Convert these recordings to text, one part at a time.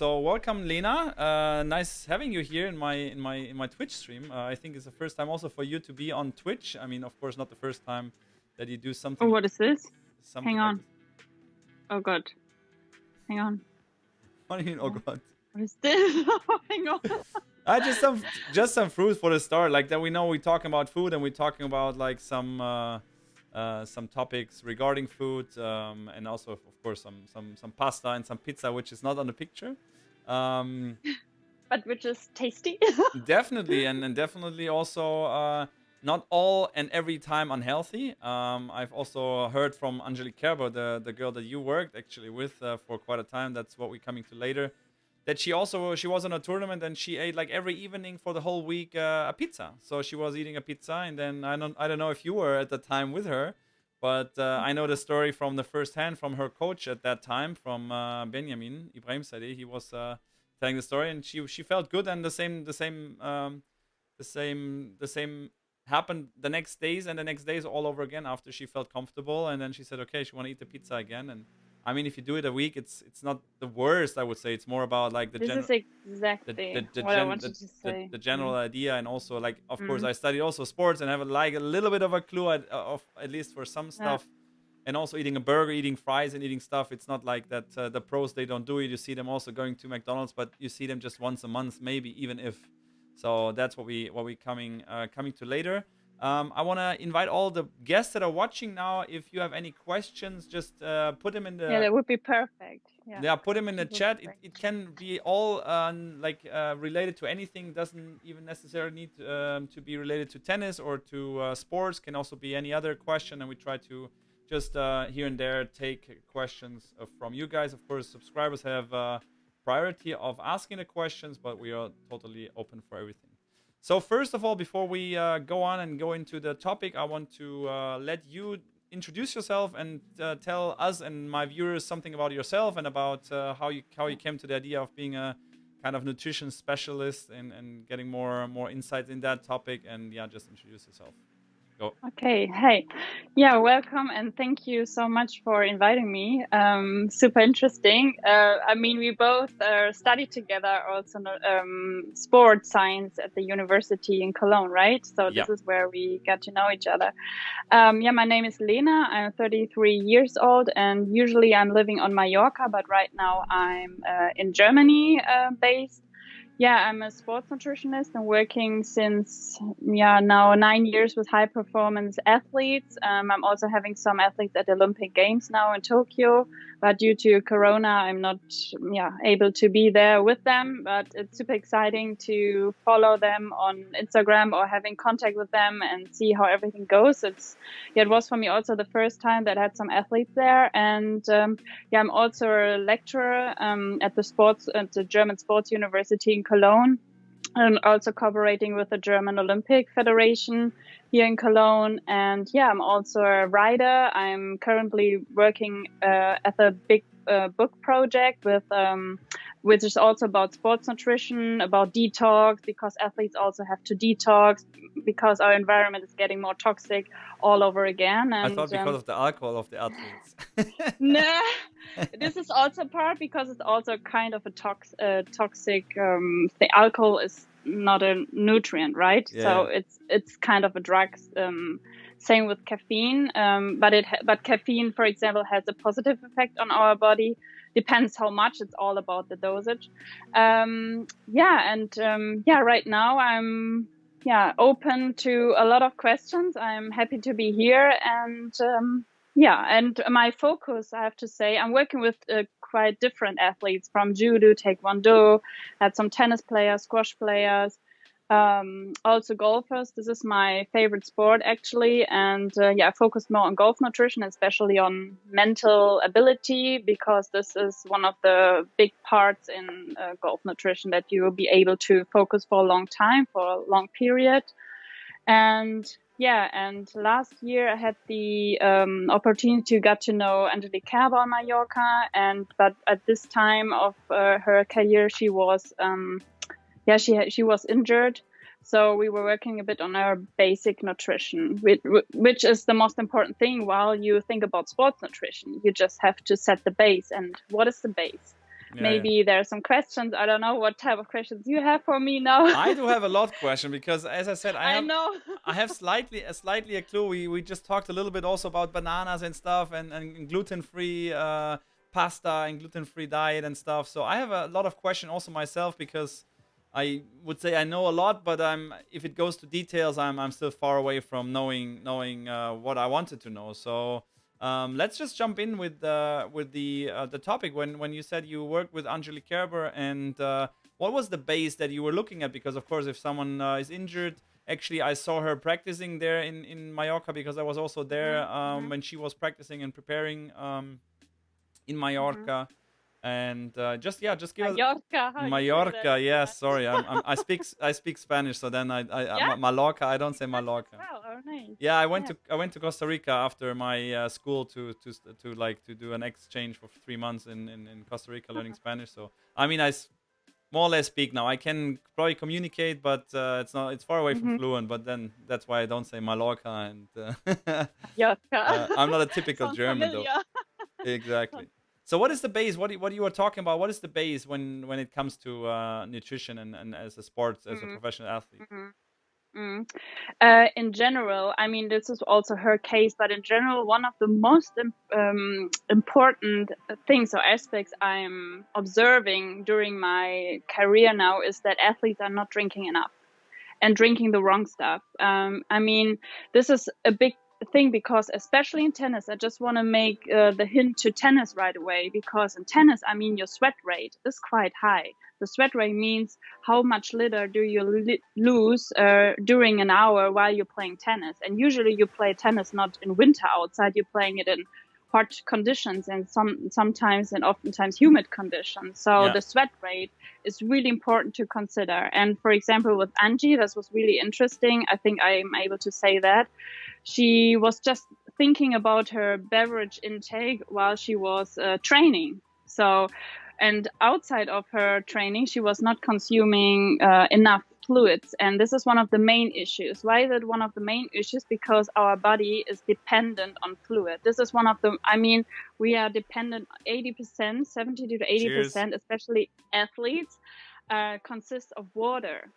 So welcome, Lena. Nice having you here in my Twitch stream. I think it's the first time also for you to be on Twitch. I mean, of course, not the first time that you do something. Oh, what is this? Something Hang on. Like this. Oh God. Hang on. What do you mean? Oh God. What is this? Hang on. Just some fruit for the start. Like that, we know we're talking about food and we're talking about like some topics regarding food, and also of course some pasta and some pizza, which is not on the picture. But which is tasty. Definitely, and definitely also not all and every time unhealthy. I've also heard from Angelique Kerber, the girl that you worked actually with for quite a time. That's what we're coming to later. That she was in a tournament and she ate like every evening for the whole week a pizza. So she was eating a pizza, and then I don't know if you were at the time with her, but I know the story from the first hand from her coach at that time, from Benjamin Ibrahim Sadeh. He was telling the story, and she felt good, and the same happened the next days and the next days all over again after she felt comfortable, and then she said okay, she want to eat the pizza again. And I mean, if you do it a week, it's not the worst, I would say. It's more about like the general idea, and also like of course I studied also sports and have like a little bit of a clue of at least for some stuff. And also eating a burger, eating fries, and eating stuff. It's not like that. The pros, they don't do it. You see them also going to McDonald's, but you see them just once a month, maybe even if. So that's what we coming to later. I want to invite all the guests that are watching now. If you have any questions, just put them in the. Yeah, that would be perfect. Yeah, put them in the chat. It can be all related to anything. Doesn't even necessarily need to be related to tennis or to sports. Can also be any other question, and we try to just here and there take questions from you guys. Of course, subscribers have priority of asking the questions, but we are totally open for everything. So first of all, before we go on and go into the topic, I want to let you introduce yourself and tell us and my viewers something about yourself and about how you came to the idea of being a kind of nutrition specialist and getting more insights in that topic. And yeah, just introduce yourself. Go. Okay, hey, yeah, welcome, and thank you so much for inviting me. Super interesting. I mean, we both studied together also sports science at the university in Cologne, right? So this is where we got to know each other. Yeah, my name is Lena. I'm 33 years old, and usually I'm living on Mallorca, but right now I'm in Germany based. Yeah, I'm a sports nutritionist and working since now 9 years with high performance athletes. I'm also having some athletes at the Olympic Games now in Tokyo, but due to Corona, I'm not able to be there with them. But it's super exciting to follow them on Instagram or having contact with them and see how everything goes. It was for me also the first time that I had some athletes there, and I'm also a lecturer at the German Sports University in Cologne, and also cooperating with the German Olympic Federation here in Cologne. And I'm also a writer. I'm currently working at a big book project with which is also about sports nutrition, about detox, because athletes also have to detox because our environment is getting more toxic all over again. And I thought because of the alcohol of the athletes. No, this is also part because it's also kind of a toxic. The alcohol is not a nutrient, right? Yeah. So it's kind of a drug. Same with caffeine, but caffeine, for example, has a positive effect on our body. Depends how much. It's all about the dosage. Right now I'm open to a lot of questions. I'm happy to be here, and and my focus, I have to say, I'm working with quite different athletes from judo, taekwondo, had some tennis players, squash players, also golfers. This is my favorite sport actually, and I focus more on golf nutrition, especially on mental ability, because this is one of the big parts in golf nutrition, that you will be able to focus for a long time, for a long period. And last year I had the opportunity to get to know Angelique Kerber on Mallorca, but at this time of her career, she was she was injured. So we were working a bit on her basic nutrition, which is the most important thing while you think about sports nutrition. You just have to set the base. And what is the base? Yeah. maybe there are some questions. I don't know what type of questions you have for me now. I do have a lot of question because, as I said, I know. I have slightly a clue. We just talked a little bit also about bananas and stuff, and gluten-free pasta and gluten-free diet and stuff. So I have a lot of question also myself, because I would say I know a lot, but if it goes to details, I'm still far away from knowing what I wanted to know. So let's just jump in with the topic. When you said you worked with Angelique Kerber, and what was the base that you were looking at? Because of course, if someone is injured, actually I saw her practicing there in Mallorca, because I was also there when she was practicing and preparing in Mallorca. And just give us Mallorca, how you say that Mallorca. in Yes, Spanish? sorry, I speak Spanish, so then Yeah, Mallorca. I don't say Spanish as Mallorca. well. Oh, nice. Yeah, Yeah. I went to Costa Rica after my school to do an exchange for 3 months in Costa Rica learning Spanish. So I mean, more or less speak now. I can probably communicate, but it's far away from fluent. But then that's why I don't say Mallorca, and Mallorca. I'm not a typical Sounds German though. familiar. Exactly. So what is the base? What you were talking about? What is the base when it comes to nutrition and as a sports, as a Mm, professional athlete? mm, mm. In general, I mean, this is also her case, but in general, one of the most important things or aspects I'm observing during my career now is that athletes are not drinking enough and drinking the wrong stuff. I mean, this is a big thing, because especially in tennis, I just want to make the hint to tennis right away, because in tennis, I mean, your sweat rate is quite high. The sweat rate means how much liter do you lose during an hour while you're playing tennis. And usually you play tennis not in winter outside, you're playing it in hot conditions, and sometimes and oftentimes humid conditions. So Yeah. the sweat rate is really important to consider. And for example, with Angie, this was really interesting. I think I'm able to say that she was just thinking about her beverage intake while she was training. So, and outside of her training, she was not consuming enough fluids. And this is one of the main issues. Why is it one of the main issues? Because our body is dependent on fluid. This is one of the, I mean, we are dependent 80%, 70 to 80%, especially athletes, consist of water.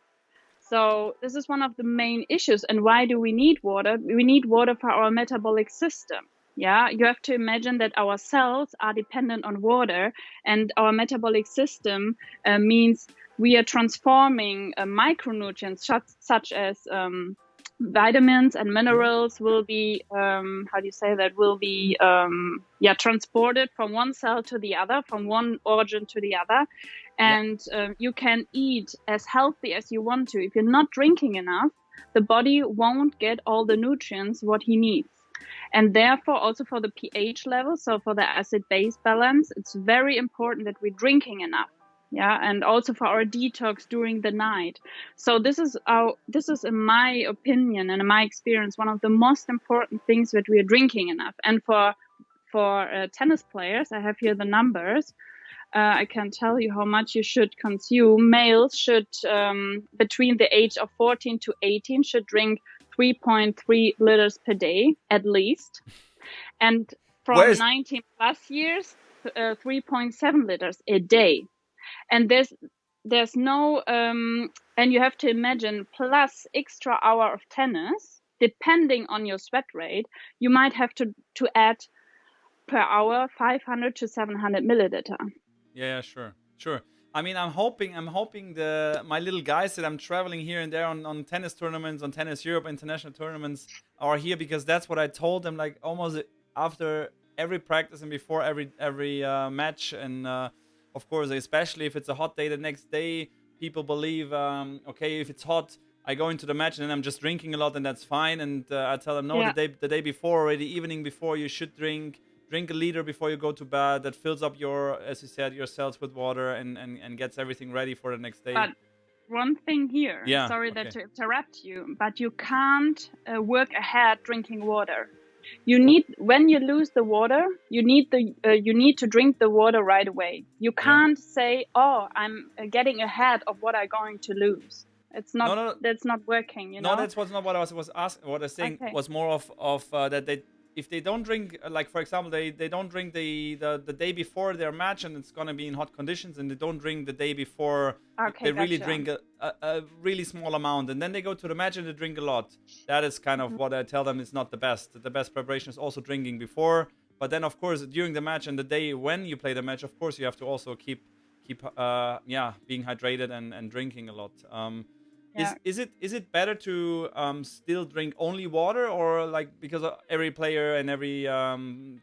So this is one of the main issues. And why do we need water? We need water for our metabolic system. Yeah, you have to imagine that our cells are dependent on water, and our metabolic system means we are transforming micronutrients such as vitamins and minerals will be how do you say that, will be transported from one cell to the other, from one organ to the other. And you can eat as healthy as you want to. If you're not drinking enough, the body won't get all the nutrients what he needs. And therefore, also for the pH level, so for the acid-base balance, it's very important that we're drinking enough. Yeah, and also for our detox during the night. So this is in my opinion and in my experience, one of the most important things, that we are drinking enough. And for tennis players, I have here the numbers. I can tell you how much you should consume. Males should, between the age of 14 to 18, should drink 3.3 liters per day, at least. And from 19 plus years, 3.7 liters a day. And there's no, and you have to imagine, plus extra hour of tennis, depending on your sweat rate, you might have to add per hour 500 to 700 milliliter. Yeah, sure. I mean, I'm hoping my little guys that I'm traveling here and there on tennis tournaments, on Tennis Europe international tournaments, are here, because that's what I told them, like almost after every practice and before every match. And of course, especially if it's a hot day the next day, people believe, okay, if it's hot, I go into the match and then I'm just drinking a lot, and that's fine. And I tell them, no, Yeah. the day before, or the evening before, you should drink a liter before you go to bed. That fills up your, as you said, your cells with water, and gets everything ready for the next day. But one thing here, Yeah, sorry okay. that to interrupt you, but you can't work ahead drinking water. You need, when you lose the water, you need to drink the water right away. You can't say, oh, I'm getting ahead of what I'm going to lose. It's not, that's not working, you know? No, that was not what I was asking. What I was saying was more of that if they don't drink, like for example, they don't drink the day before their match, and it's gonna be in hot conditions, and they don't drink the day before, Okay, they really gotcha. drink a really small amount, and then they go to the match and they drink a lot. That is kind of what I tell them is not the best. The best preparation is also drinking before, but then of course during the match and the day when you play the match, of course you have to also keep being hydrated and drinking a lot. Yeah. Is it better to still drink only water, or like, because every player and every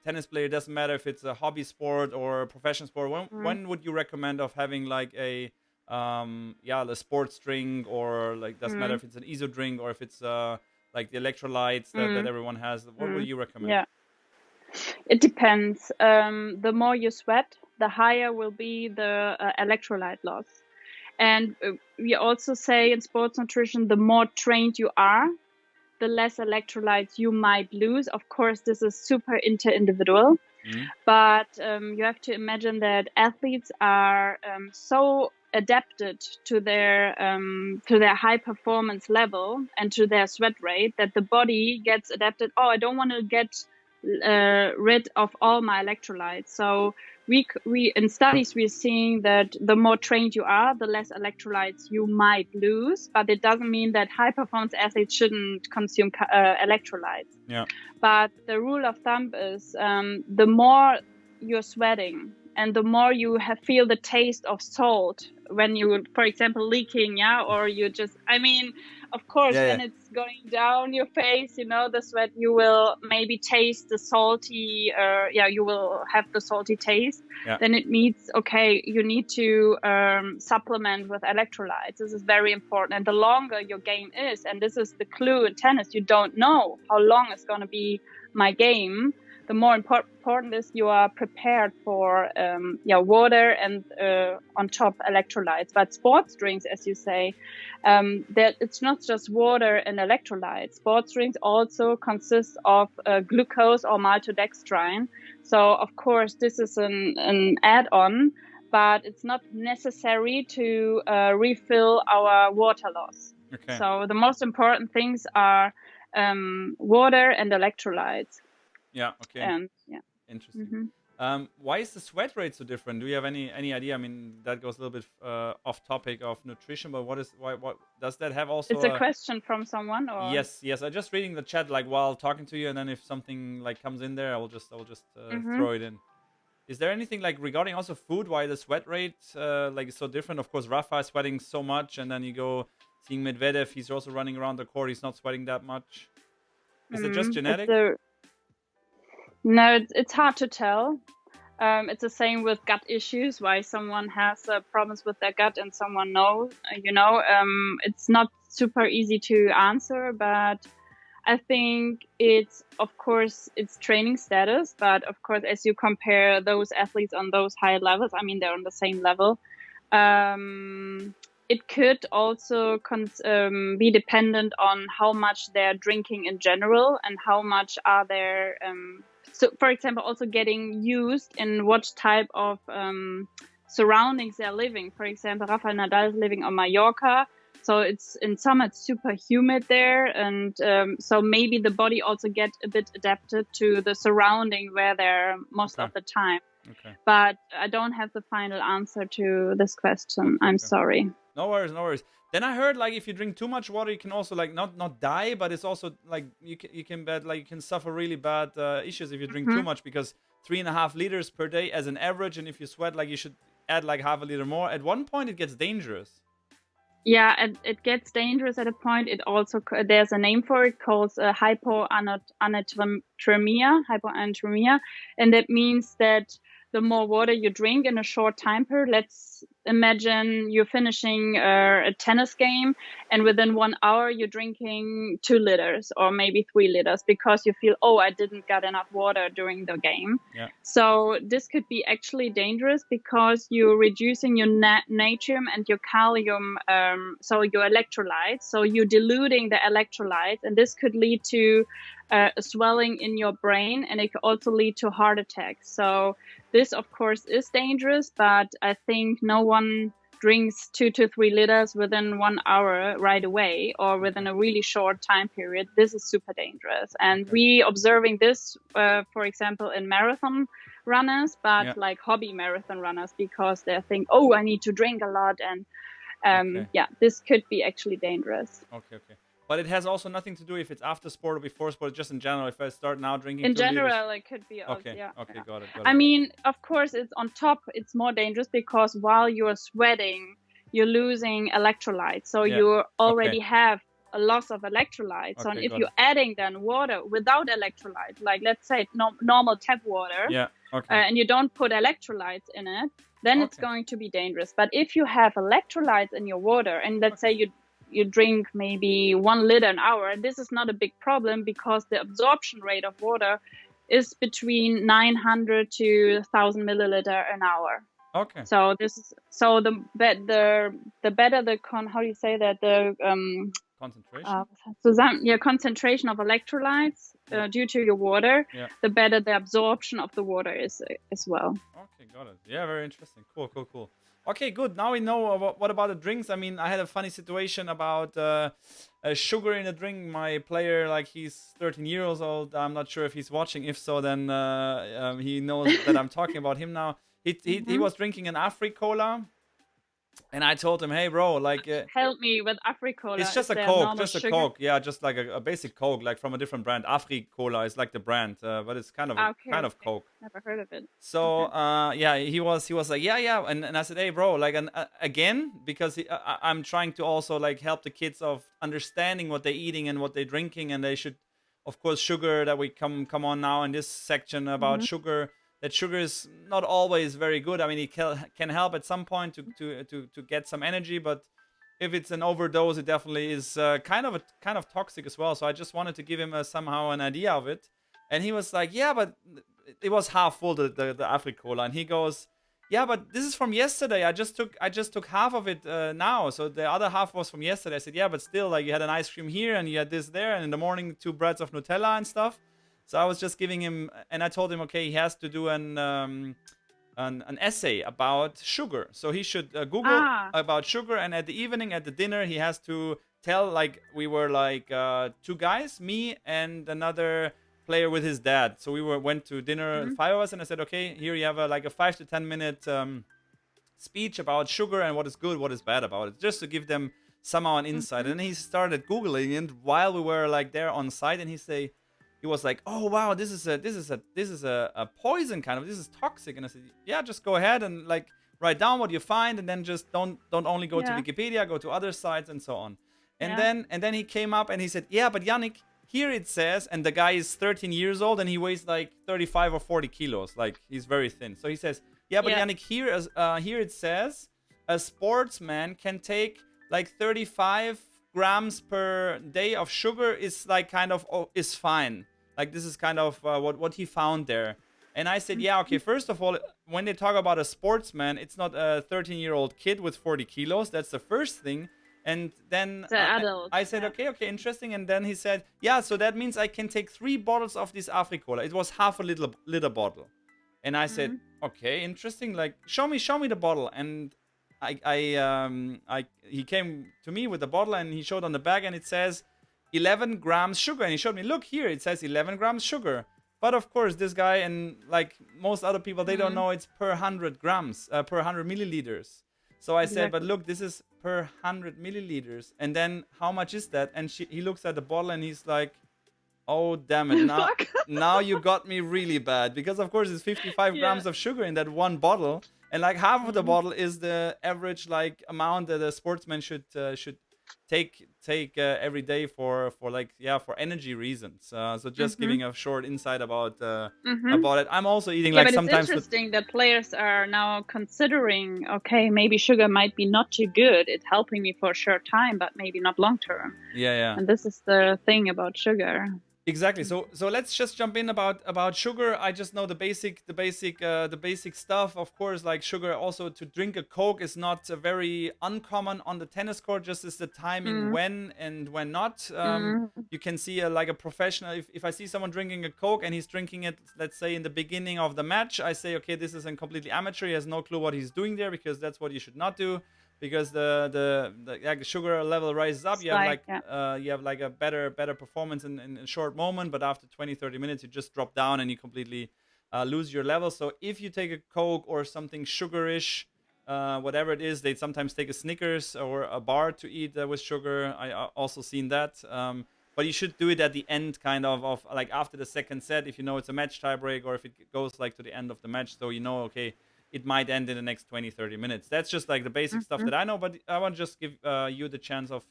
tennis player, doesn't matter if it's a hobby sport or a professional sport, when would you recommend of having like a the sports drink, or like doesn't matter if it's an ISO drink or if it's like the electrolytes that everyone has, what would you recommend? Yeah, it depends. The more you sweat, the higher will be the electrolyte loss. And we also say in sports nutrition, the more trained you are, the less electrolytes you might lose. Of course, this is super inter-individual, but you have to imagine that athletes are so adapted to their high performance level and to their sweat rate that the body gets adapted. Oh, I don't want to get rid of all my electrolytes. So we in studies we're seeing that the more trained you are, the less electrolytes you might lose. But it doesn't mean that high performance athletes shouldn't consume electrolytes. Yeah. But the rule of thumb is the more you're sweating and the more you feel the taste of salt when you, for example, leaking, or you just, of course, when it's going down your face, the sweat, you will maybe taste the salty, you will have the salty taste. Yeah. Then it means, okay, you need to supplement with electrolytes. This is very important. And the longer your game is, and this is the clue in tennis, you don't know how long it's going to be my game. The more important is you are prepared for water and on top electrolytes. But sports drinks, as you say, that it's not just water and electrolytes. Sports drinks also consist of glucose or maltodextrin. So of course this is an add-on, but it's not necessary to refill our water loss. Okay. So the most important things are water and electrolytes. Yeah. Okay. And yeah. Interesting. Why is the sweat rate so different? Do you have any idea? I mean, that goes a little bit off topic of nutrition, but what does that have also? It's a question from someone, or? Yes. I'm just reading the chat like while talking to you, and then if something like comes in there, I will just throw it in. Is there anything like regarding also food, why the sweat rate like is so different? Of course, Rafa is sweating so much, and then you go seeing Medvedev, he's also running around the court, he's not sweating that much. Is it just genetic? No, it's hard to tell. It's the same with gut issues, why someone has problems with their gut and someone knows, it's not super easy to answer, but I think it's training status. But of course, as you compare those athletes on those high levels, they're on the same level. It could also be dependent on how much they're drinking in general and how much are their so, for example, also getting used in what type of surroundings they're living. For example, Rafael Nadal is living on Mallorca, so it's in summer it's super humid there, and so maybe the body also get a bit adapted to the surrounding where they're most of the time. Okay. But I don't have the final answer to this question. I'm sorry. No worries. Then I heard like if you drink too much water, you can also like not die, but it's also like you can suffer really bad issues if you drink too much, because 3.5 liters per day as an average, and if you sweat, like you should add like half a liter more. At one point, it gets dangerous. Yeah, it gets dangerous at a point. It also there's a name for it called hypoanatremia, and that means that the more water you drink in a short time period, let's imagine you're finishing a tennis game and within 1 hour you're drinking 2 liters or maybe 3 liters because you feel, I didn't get enough water during the game. Yeah. So this could be actually dangerous because you're reducing your natrium and your kalium, so your electrolytes. So you're diluting the electrolytes, and this could lead to swelling in your brain, and it could also lead to heart attacks. So this, of course, is dangerous, but I think no one drinks 2 to 3 liters within 1 hour right away, or within a really short time period, this is super dangerous. And we observing this, for example, in marathon runners, but like hobby marathon runners, because they think, oh, I need to drink a lot, and this could be actually dangerous. Okay. But it has also nothing to do if it's after sport or before sport, just in general. If I start now drinking in 2 liters. general, it could be also, okay, got it. I mean, of course, it's on top, it's more dangerous because while you're sweating, you're losing electrolytes. So you already have a loss of electrolytes. And if you're adding then water without electrolytes, like let's say normal tap water, and you don't put electrolytes in it, then it's going to be dangerous. But if you have electrolytes in your water, and let's say you drink maybe 1 liter an hour, this is not a big problem because the absorption rate of water is between 900 to 1,000 milliliter an hour. Okay. So this is the better the how do you say that, the concentration. Concentration of electrolytes due to your water, the better the absorption of the water is as well. Okay, got it. Yeah, very interesting. Cool. Okay, good. Now we know what about the drinks. I mean, I had a funny situation about sugar in a drink. My player, like, he's 13 years old. I'm not sure if he's watching. If so, then he knows that I'm talking about him now. He was drinking an Afri-Cola. And I told him, hey, bro, like... help me with Afri-Cola. It's just a Coke, Coke. Yeah, just like a basic Coke, like from a different brand. Afri-Cola is like the brand, but it's kind of Coke. Never heard of it. So, he was like, yeah. And I said, hey, bro, like, again, because I'm trying to also, like, help the kids of understanding what they're eating and what they're drinking. And they should, of course, sugar, that we come on now in this section about sugar, that sugar is not always very good. I mean, it can help at some point to get some energy, but if it's an overdose, it definitely is kind of toxic as well. So I just wanted to give him somehow an idea of it, and he was like, "Yeah, but it was half full, the Afri-Cola," and he goes, "Yeah, but this is from yesterday. I just took half of it now, so the other half was from yesterday." I said, "Yeah, but still, like, you had an ice cream here and you had this there, and in the morning 2 breads of Nutella and stuff." So I was just giving him, and I told him, okay, he has to do an essay about sugar. So he should Google about sugar, and at the evening, at the dinner, he has to tell, like, we were like 2 guys, me and another player with his dad. So we went to dinner, 5 of us, and I said, okay, here you have a 5 to 10 minute speech about sugar and what is good, what is bad about it, just to give them somehow an insight. And he started Googling, and while we were like there on site, and he was like, "Oh wow, this is a poison kind of. This is toxic." And I said, "Yeah, just go ahead and, like, write down what you find, and then just don't only go to Wikipedia, go to other sites and so on." And then he came up and he said, "Yeah, but Yannick, here it says," and the guy is 13 years old and he weighs like 35 or 40 kilos, like, he's very thin. So he says, "Yeah, but Yannick, here it says a sportsman can take like 35 grams per day of sugar is like kind of is fine." Like, this is kind of what he found there. And I said, yeah, okay, first of all, when they talk about a sportsman, it's not a 13-year-old kid with 40 kilos. That's the first thing. And then I said, okay, interesting. And then he said, yeah, so that means I can take 3 bottles of this Afri-Cola. It was half a liter bottle. And I said, okay, interesting. Like, show me the bottle. And he came to me with the bottle, and he showed on the bag, and it says 11 grams sugar. And he showed me, look here, it says 11 grams sugar. But of course, this guy, and like most other people, they don't know it's per 100 grams, per 100 milliliters. So I said, but look, this is per 100 milliliters. And then how much is that? And he looks at the bottle and he's like, oh, damn it. Now you got me really bad. Because of course, it's 55 grams of sugar in that one bottle. And like half of the bottle is the average, like, amount that a sportsman should take every day for energy reasons. So just giving a short insight about it. I'm also eating, like, but sometimes. It's interesting that players are now considering, okay, maybe sugar might be not too good. It's helping me for a short time, but maybe not long term. Yeah. And this is the thing about sugar. Exactly. So let's just jump in about sugar. I just know the basic stuff. Of course, like, sugar, also to drink a Coke is not very uncommon on the tennis court. Just is the timing when and when not. You can see like a professional. If I see someone drinking a Coke and he's drinking it, let's say in the beginning of the match, I say, okay, this is a completely amateur. He has no clue what he's doing there, because that's what you should not do. because the sugar level rises up. You have Spike, like yeah. a better performance in a short moment, but after 20-30 minutes you just drop down and you completely lose your level. So if you take a Coke or something sugarish, whatever it is, they sometimes take a Snickers or a bar to eat with sugar. I also seen that. But you should do it at the end, kind of like after the second set, if you know it's a match tiebreak, or if it goes like to the end of the match, so you know, okay, it might end in the next 20-30 minutes. That's just like the basic stuff that I know, but I want to just give you the chance of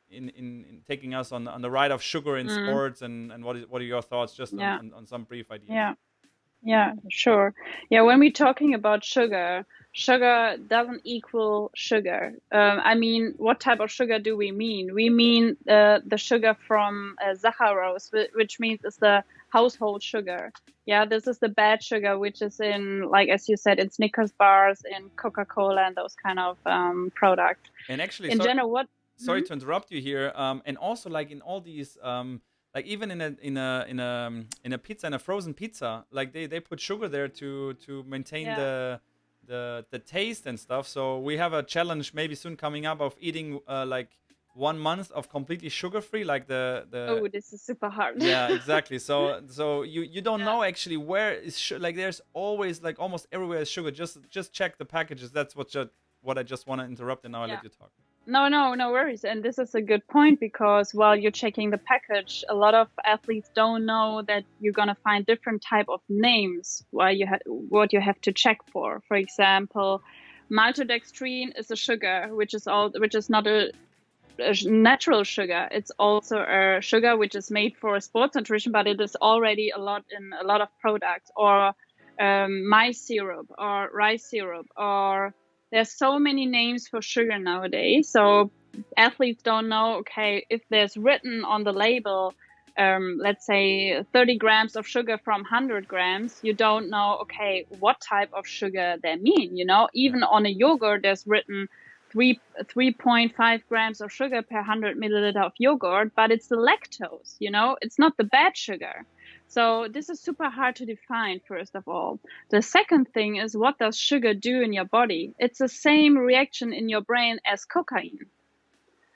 in taking us on the ride of sugar in sports, and what are your thoughts just Yeah. on some brief ideas? Yeah, sure. Yeah, when we're talking about sugar, sugar doesn't equal sugar. I mean, what type of sugar do we mean? We mean the sugar from saccharose, which means it's the household sugar. Yeah, this is the bad sugar, which is in, like, as you said, in Snickers bars, in Coca-Cola, and those kind of products. And actually, In general, what? sorry to interrupt you here. And also, like in all these, like even in a pizza, in a frozen pizza, like they put sugar there to maintain the taste and stuff. So we have a challenge maybe soon coming up of eating like 1 month of completely sugar free, like the Oh, this is super hard. yeah, exactly. So you don't know actually where is like there's always like almost everywhere is sugar. Just check the packages. That's what I just want to interrupt, and now I let you talk. No worries. And this is a good point, because while you're checking the package, a lot of athletes don't know that you're going to find different type of names what you have to check for. For example, maltodextrin is a sugar, which is not a natural sugar. It's also a sugar which is made for sports nutrition, but it is already in a lot of products, or maize syrup or rice syrup, or there's so many names for sugar nowadays. So athletes don't know, okay, if there's written on the label, let's say 30 grams of sugar from 100 grams, you don't know, okay, what type of sugar they mean, Even on a yogurt, there's written 3.5 grams of sugar per 100 milliliter of yogurt, but it's the lactose, It's not the bad sugar. So this is super hard to define, first of all. The second thing is, what does sugar do in your body? It's the same reaction in your brain as cocaine.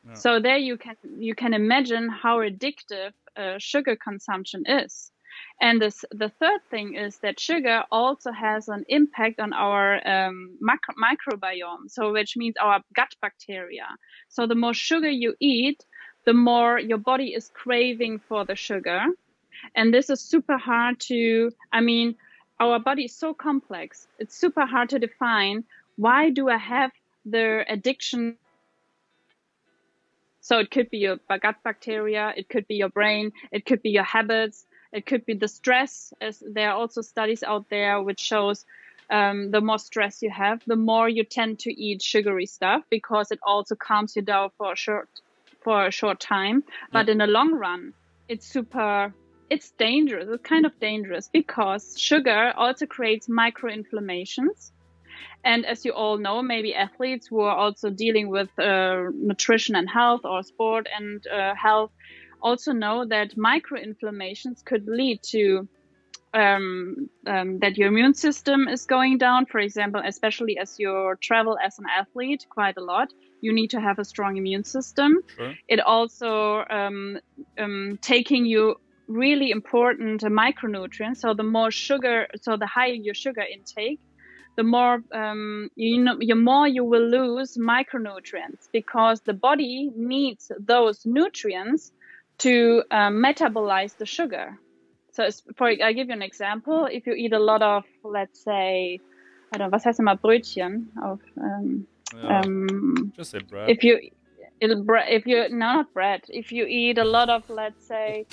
Yeah. So there you can imagine how addictive sugar consumption is. And the third thing is that sugar also has an impact on our microbiome, so which means our gut bacteria. So the more sugar you eat, the more your body is craving for the sugar. And this is super hard our body is so complex. It's super hard to define. Why do I have the addiction? So it could be your gut bacteria, it could be your brain, it could be your habits, it could be the stress. As there are also studies out there which shows the more stress you have, the more you tend to eat sugary stuff, because it also calms you down for a short time. But in the long run, it's dangerous. It's kind of dangerous, because sugar also creates microinflammations. And as you all know, maybe athletes who are also dealing with nutrition and health, or sport and health, also know that microinflammations could lead to that your immune system is going down. For example, especially as you travel as an athlete quite a lot, you need to have a strong immune system. Sure. It also taking you really important micronutrients. So the higher your sugar intake, the more you will lose micronutrients, because the body needs those nutrients to metabolize the sugar. So I give you an example. If you eat a lot of, let's say, I don't know, was heißt immer Brötchen? Just say bread. If you eat a lot of, let's say,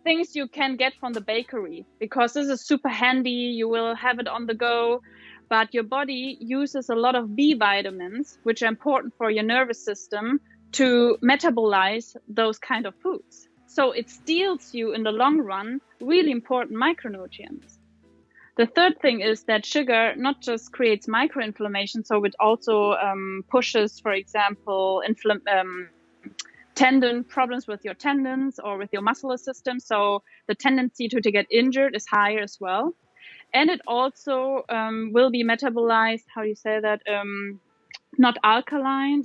things you can get from the bakery, because this is super handy, you will have it on the go, but your body uses a lot of B vitamins, which are important for your nervous system, to metabolize those kind of foods. So it steals you, in the long run, really important micronutrients. The third thing is that sugar not just creates microinflammation, so it also pushes, for example, tendon problems with your tendons or with your muscular system. So the tendency to get injured is higher as well. And it also will be metabolized, how do you say that? not alkaline,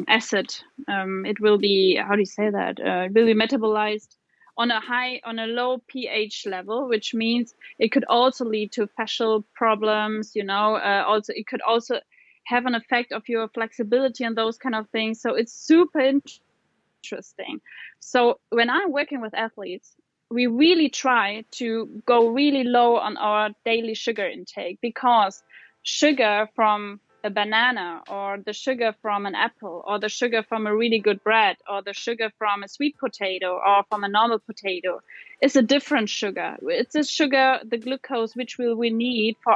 acid. It will be, how do you say that? It will be metabolized on a low pH level, which means it could also lead to facial problems. Also it could also have an effect of your flexibility and those kind of things. So it's super interesting. So when I'm working with athletes, we really try to go really low on our daily sugar intake, because sugar from a banana, or the sugar from an apple, or the sugar from a really good bread, or the sugar from a sweet potato, or from a normal potato, is a different sugar. It's a sugar, the glucose, which we need for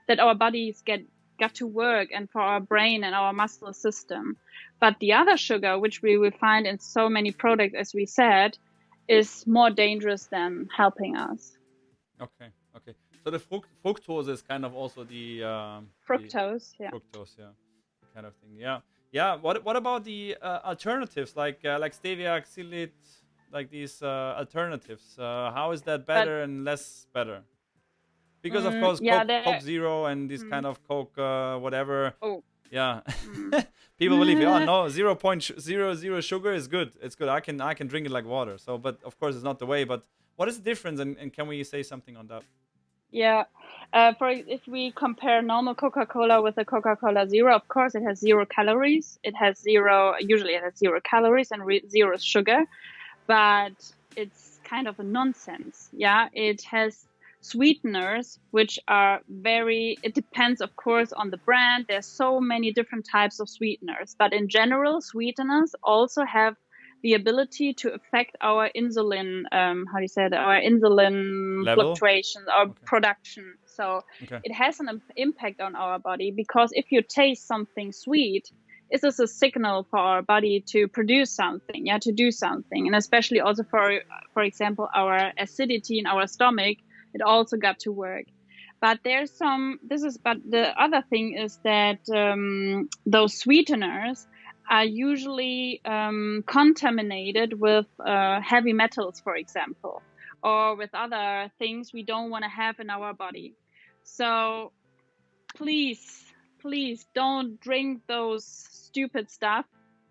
that our bodies got to work, and for our brain and our muscle system. But the other sugar, which we will find in so many products, as we said, is more dangerous than helping us. Okay. So the fructose is kind of also the fructose, yeah. Fructose, yeah, kind of thing. Yeah. What about the alternatives like stevia, xylite, like these alternatives? How is that better and less better? Because of course, Coke Zero and this kind of Coke whatever. Oh. Yeah. People believe, oh no, 0.00 sugar is good. It's good. I can drink it like water. So, but of course, it's not the way. But what is the difference, and can we say something on that? Yeah, if we compare normal Coca-Cola with the Coca-Cola Zero, of course it has 0 calories. Usually it has 0 calories and 0 sugar, but it's kind of a nonsense. Yeah, it has sweeteners, which are it depends, of course, on the brand. There's so many different types of sweeteners, but in general, sweeteners also have the ability to affect our insulin, our insulin level? Fluctuations, our production. So it has an impact on our body, because if you taste something sweet, it is a signal for our body to produce something, to do something. And especially also for example, our acidity in our stomach, it also got to work. But the other thing is that those sweeteners are usually contaminated with heavy metals, for example, or with other things we don't want to have in our body. So please don't drink those stupid stuff.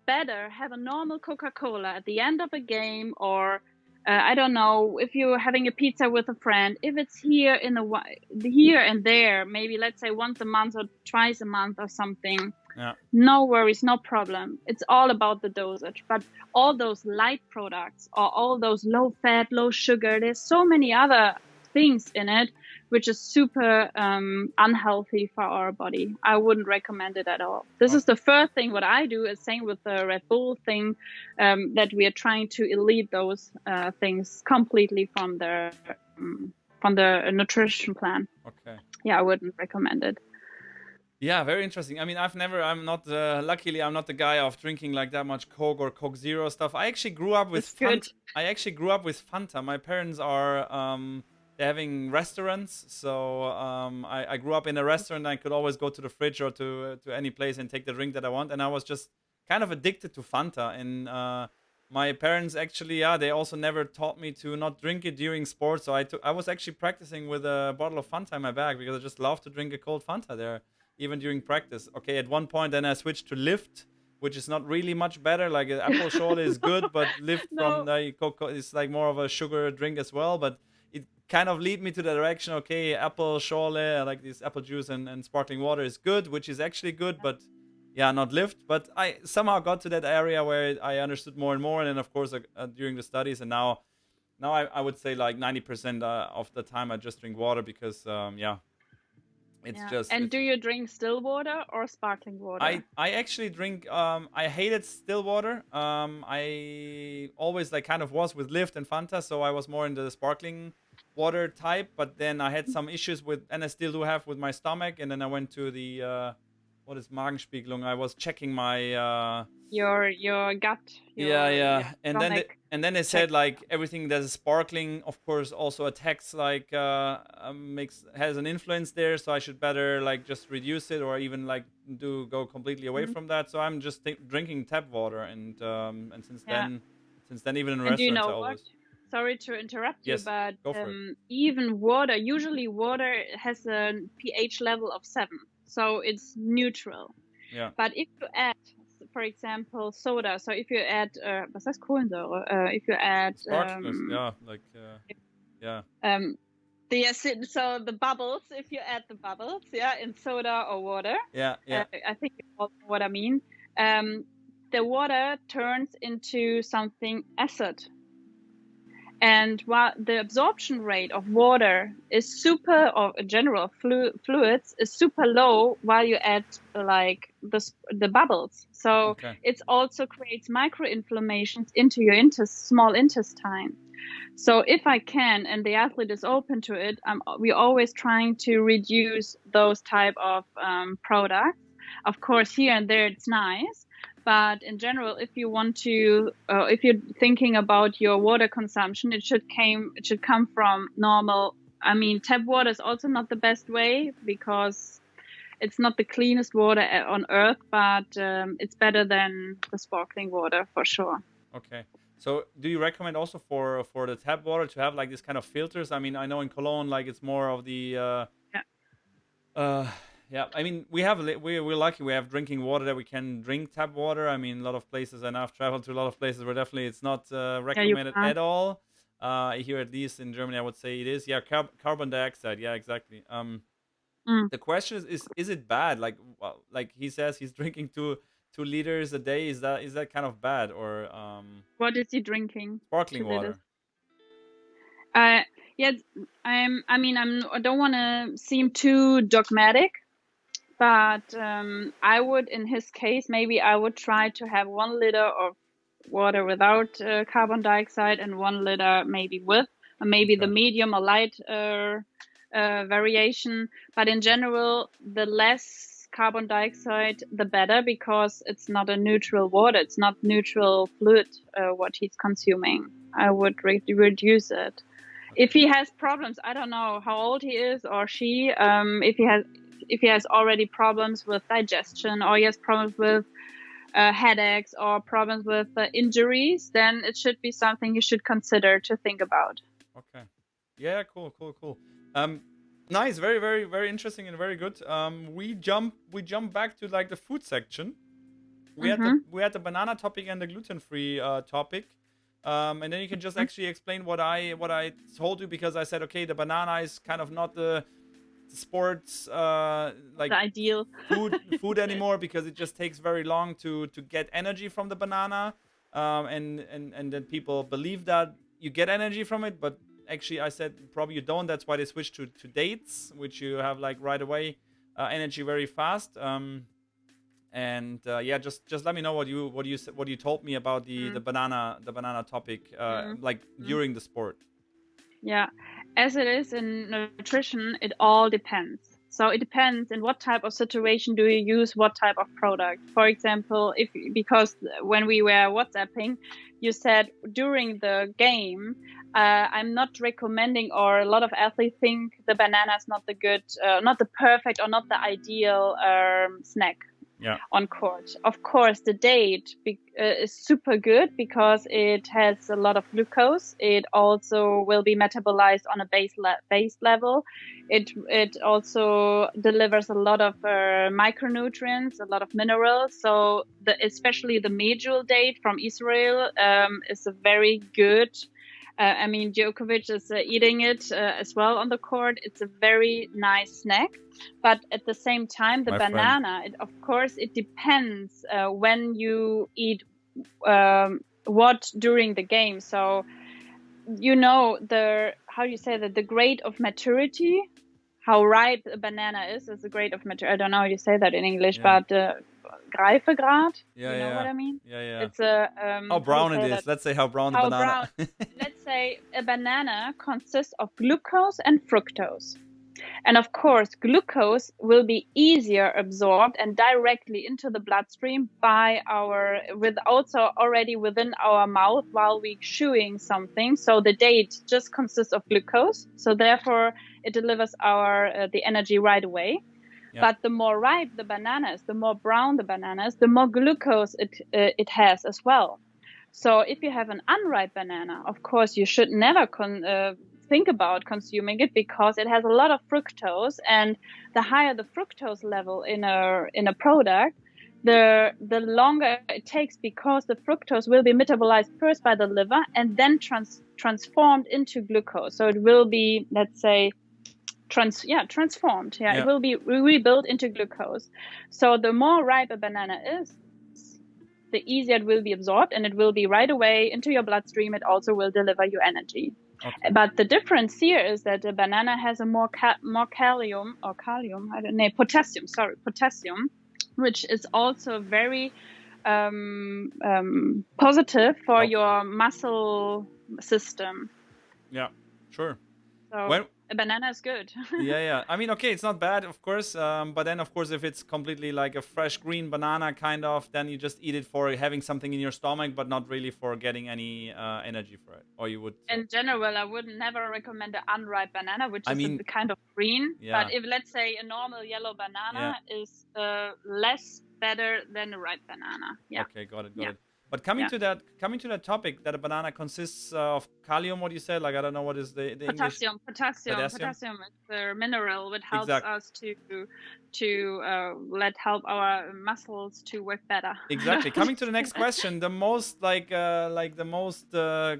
Better have a normal Coca-Cola at the end of a game, or I don't know, if you're having a pizza with a friend, if it's here and there, maybe let's say once a month or twice a month or something. Yeah. No worries, no problem. It's all about the dosage. But all those light products, or all those low fat, low sugar, there's so many other things in it which is super unhealthy for our body. I wouldn't recommend it at all. This is the first thing what I do, is same with the Red Bull thing, that we are trying to elite those things completely from the nutrition plan. Okay. Yeah, I wouldn't recommend it. Yeah, very interesting. I mean, luckily I'm not the guy of drinking like that much Coke or Coke Zero stuff. I actually grew up with Fanta. My parents are they're having restaurants, so I grew up in a restaurant. I could always go to the fridge or to any place and take the drink that I want, and I was just kind of addicted to Fanta. And my parents actually, they also never taught me to not drink it during sports. So I was actually practicing with a bottle of Fanta in my bag, because I just love to drink a cold Fanta there, even during practice. Okay, at one point then I switched to Lift, which is not really much better. Like apple schorle is good, but Lift from the Coca is like more of a sugar drink as well. But it kind of lead me to the direction, okay, apple schorle, like this apple juice and sparkling water is good, which is actually good, but yeah, not Lift. But I somehow got to that area where I understood more and more, and then of course during the studies, and now I would say like 90% of the time I just drink water, because do you drink still water or sparkling water? I actually drink I hated still water. I always like kind of was with Lift and Fanta, so I was more in the sparkling water type, but then I had some issues with, and I still do have, with my stomach, and then I went to the what is Magenspiegelung? I was checking my your gut. And then they said like everything that is sparkling, of course, also attacks like has an influence there. So I should better like just reduce it, or even like go completely away from that. So I'm just drinking tap water, and since then even in restaurants I always. Sorry to interrupt you, but go for it. even usually water has a pH level of 7, so it's neutral. Yeah. But if you add, for example, soda, so if you add, was heißt Kohlensäure? If you add, Sparklers, yeah, like, yeah. the acid, so the bubbles, if you add the bubbles, yeah, in soda or water, Yeah, yeah. I think you all know what I mean. The water turns into something acid. And while the absorption rate of water is super, or in general fluids is super low, while you add like the bubbles, so Okay. it also creates microinflammations into your small intestine. So if I can, and the athlete is open to it, we're always trying to reduce those type of products. Of course, here and there it's nice, but in general, if you want to, if you're thinking about your water consumption, it should come from normal. I mean, tap water is also not the best way because it's not the cleanest water on earth, but it's better than the sparkling water for sure. Okay. So do you recommend also for the tap water to have like this kind of filters? I mean, I know in Cologne, like it's more of the yeah. I mean, we're lucky. We have drinking water that we can drink tap water. I mean, a lot of places, and I've traveled to a lot of places where definitely it's not recommended at all. Here, at least in Germany, I would say it is. Yeah, carbon dioxide. Yeah, exactly. The question is it bad? Like, well, like he says, he's drinking 2 liters a day. Is that kind of bad, or what is he drinking? sparkling water? Yeah, I don't want to seem too dogmatic, but I would, in his case, maybe I would try to have 1 liter of water without carbon dioxide and 1 liter maybe with, or maybe the medium or light variation. But in general, the less carbon dioxide, the better, because it's not a neutral water. It's not neutral fluid, what he's consuming. I would reduce it. If he has problems, I don't know how old he is or she. If he has already problems with digestion, or he has problems with headaches or problems with injuries, then it should be something you should consider to think about. Okay. Yeah. Cool. Nice. Very, very, very interesting and very good. We jump back to like the food section. We had the banana topic and the gluten-free topic. And then you can just actually explain what I told you, because I said, okay, the banana is kind of not the sports like the ideal food anymore, because it just takes very long to get energy from the banana, and then people believe that you get energy from it, but actually I said probably you don't. That's why they switched to dates, which you have like right away energy very fast. And yeah, just let me know what you told me about the banana topic, like during the sport. Yeah, as it is in nutrition, it all depends. So it depends in what type of situation do you use what type of product. For example, because when we were WhatsApping, you said during the game, I'm not recommending, or a lot of athletes think the banana is not the good, not the perfect, or not the ideal snack. Yeah. On court. Of course, the date is super good because it has a lot of glucose. It also will be metabolized on a base level. It also delivers a lot of micronutrients, a lot of minerals. So especially the medjool date from Israel is a very good. I mean, Djokovic is eating it as well on the court. It's a very nice snack. But at the same time, the banana, of course, it depends when you eat what during the game. So, you know, the grade of maturity, how ripe a banana is a grade of maturity. I don't know how you say that in English, but Reifegrad. Yeah, you know what I mean? Yeah. It's a how brown it is. That? Let's say how brown the banana. Let's say a banana consists of glucose and fructose. And of course, glucose will be easier absorbed and directly into the bloodstream also already within our mouth while we're chewing something. So the date just consists of glucose. So therefore, it delivers the energy right away. Yeah. But the more ripe the banana is, the more brown the banana is, the more glucose it has as well. So if you have an unripe banana, of course, you should never think about consuming it, because it has a lot of fructose, and the higher the fructose level in a product, the longer it takes, because the fructose will be metabolized first by the liver and then transformed into glucose. So it will be, let's say, transformed. It will be rebuilt into glucose. So the more ripe a banana is, the easier it will be absorbed, and it will be right away into your bloodstream. It also will deliver you energy. Okay. But the difference here is that a banana has a more potassium, which is also very positive for your muscle system. Yeah, sure. So a banana is good. Yeah. I mean, okay, it's not bad, of course. But then, of course, if it's completely like a fresh green banana kind of, then you just eat it for having something in your stomach, but not really for getting any energy for it. Or you would. In general, I would never recommend an unripe banana, which is a kind of green. Yeah. But if, let's say, a normal yellow banana is less better than a ripe banana. Yeah. Okay, got it. But coming to that topic, that a banana consists of kalium, what you said, like I don't know what is the English. Potassium is the mineral which helps us to help our muscles to work better. Exactly. Coming to the next question, the most the most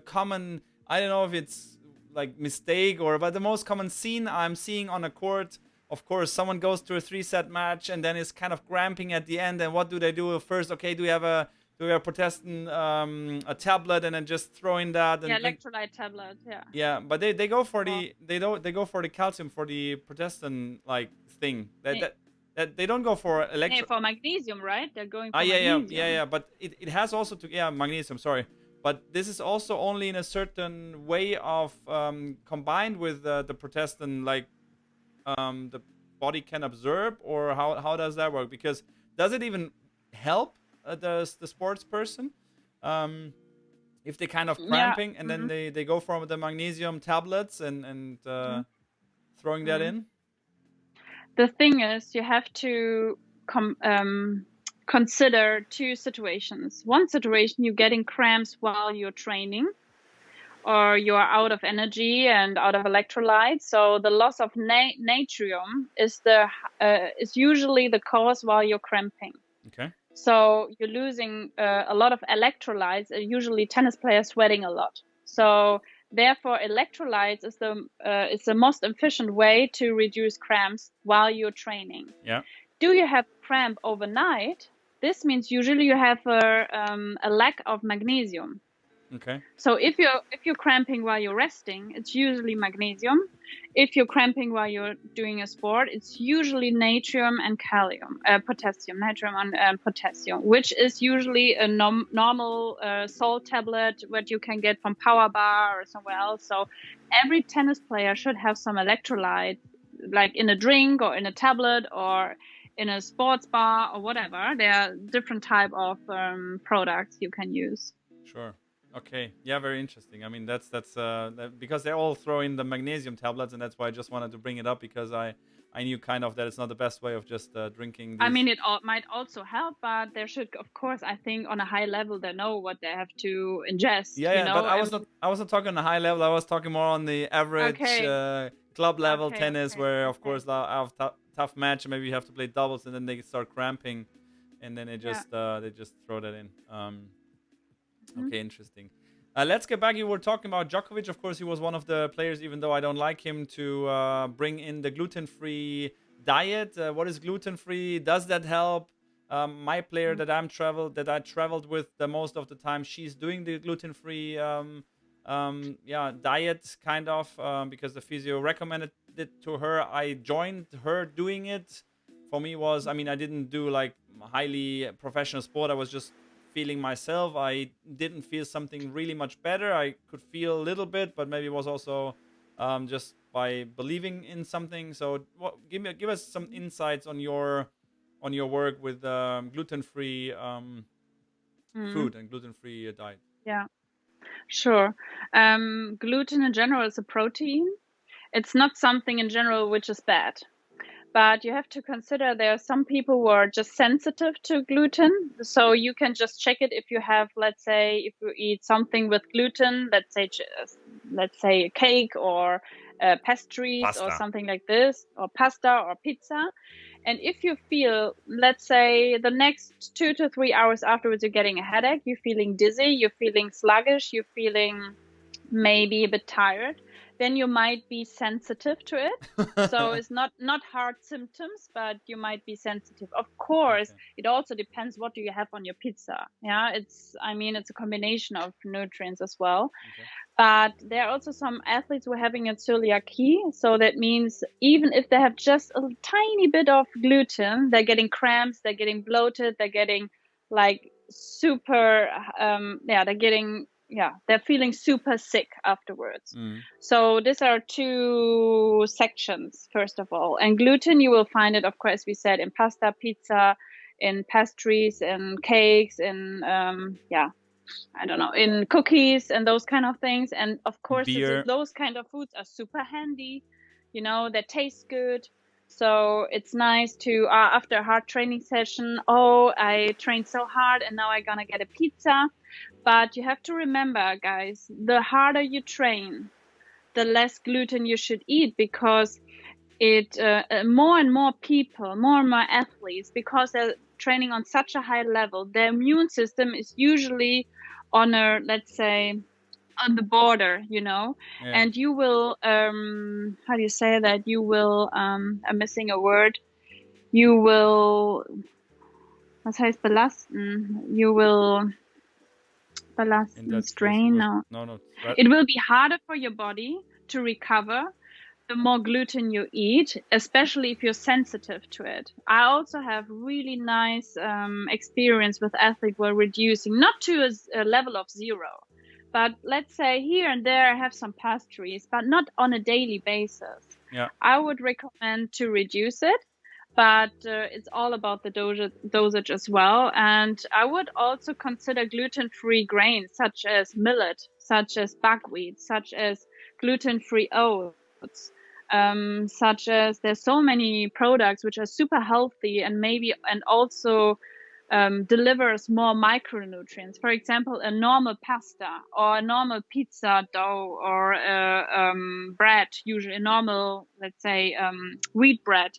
common, I don't know if it's like mistake but the most common scene I'm seeing on a court. Of course, someone goes to a 3-set match and then is kind of cramping at the end. And what do they do first? Okay, do we have potassium a tablet and then just throw in that? And electrolyte tablet. Yeah. Yeah, but they go for they go for the calcium, for the potassium like thing. That they don't go for for magnesium, right? They're going for magnesium. Yeah. But it has also magnesium. Sorry. But this is also only in a certain way of combined with the potassium, like the body can absorb, or how does that work? Because does it even help the sports person if they kind of cramping and then they go for the magnesium tablets and throwing that in? The thing is, you have to consider two situations. One situation, you're getting cramps while you're training, or you're out of energy and out of electrolytes. So the loss of natrium is usually the cause while you're cramping. Okay. So you're losing a lot of electrolytes. Usually tennis players sweating a lot. So therefore, electrolytes is the most efficient way to reduce cramps while you're training. Yeah. Do you have cramp overnight? This means usually you have a lack of magnesium. Okay. So if you're cramping while you're resting, it's usually magnesium. If you're cramping while you're doing a sport, it's usually natrium and potassium, natrium and potassium, which is usually a normal salt tablet what you can get from Power Bar or somewhere else. So every tennis player should have some electrolyte, like in a drink or in a tablet or in a sports bar or whatever. There are different type of products you can use. Sure. Okay. Yeah, very interesting. I mean, that's because they all throw in the magnesium tablets, and that's why I just wanted to bring it up, because I knew kind of that it's not the best way of just drinking. I mean, it might also help, but there should, of course, I think on a high level, they know what they have to ingest. Yeah, but I was not talking on a high level. I was talking more on the average club level tennis, where of course after tough match, maybe you have to play doubles, and then they start cramping, and then they just throw that in. Okay, interesting. Let's get back. You were talking about Djokovic. Of course, he was one of the players, even though I don't like him, to bring in the gluten-free diet. What is gluten-free? Does that help? My player that I traveled with the most of the time, she's doing the gluten-free diet kind of because the physio recommended it to her. I joined her doing it. For me I didn't do like highly professional sport. I was just feeling myself. I didn't feel something really much better. I could feel a little bit, but maybe it was also just by believing in something. So give us some insights on your work with gluten-free food and gluten-free diet. Yeah, sure. Gluten in general is a protein. It's not something in general which is bad. But you have to consider there are some people who are just sensitive to gluten. So you can just check it if you have, let's say, if you eat something with gluten, let's say a cake or pastries or Pasta. something like this, or pasta or pizza. And if you feel, let's say, the next 2 to 3 hours afterwards, you're getting a headache, you're feeling dizzy, you're feeling sluggish, you're feeling maybe a bit tired, then you might be sensitive to it. So it's not hard symptoms, but you might be sensitive. Of course, Okay. it also depends what do you have on your pizza. Yeah, it's a combination of nutrients as well. Okay. But there are also some athletes who are having a celiac. So that means even if they have just a tiny bit of gluten, they're getting cramps, they're getting bloated, they're getting like super, they're feeling super sick afterwards. So these are two sections, first of all. And gluten, you will find it, of course, we said, in pasta, pizza, in pastries, in cakes, in I don't know, in cookies and those kind of things. And of course, Beer. those kind of foods are super handy, they taste good. So it's nice to, after a hard training session, oh, I trained so hard and now I'm gonna get a pizza. But you have to remember, guys, the harder you train, the less gluten you should eat, because more and more people, more and more athletes, because they're training on such a high level, their immune system is usually on a, let's say, on the border, Yeah. and you will, how do you say that? You will, I'm missing a word. You will, was heißt belasten? You will belasten, strain. No. It will be harder for your body to recover the more gluten you eat, especially if you're sensitive to it. I also have really nice experience with athletes who are reducing, not to a level of 0, but let's say here and there I have some pastries, but not on a daily basis. Yeah. I would recommend to reduce it, but it's all about the dosage as well. And I would also consider gluten-free grains, such as millet, such as buckwheat, such as gluten-free oats. Such as there's so many products which are super healthy and also delivers more micronutrients. For example, a normal pasta or a normal pizza dough or bread, usually a normal, let's say, wheat bread,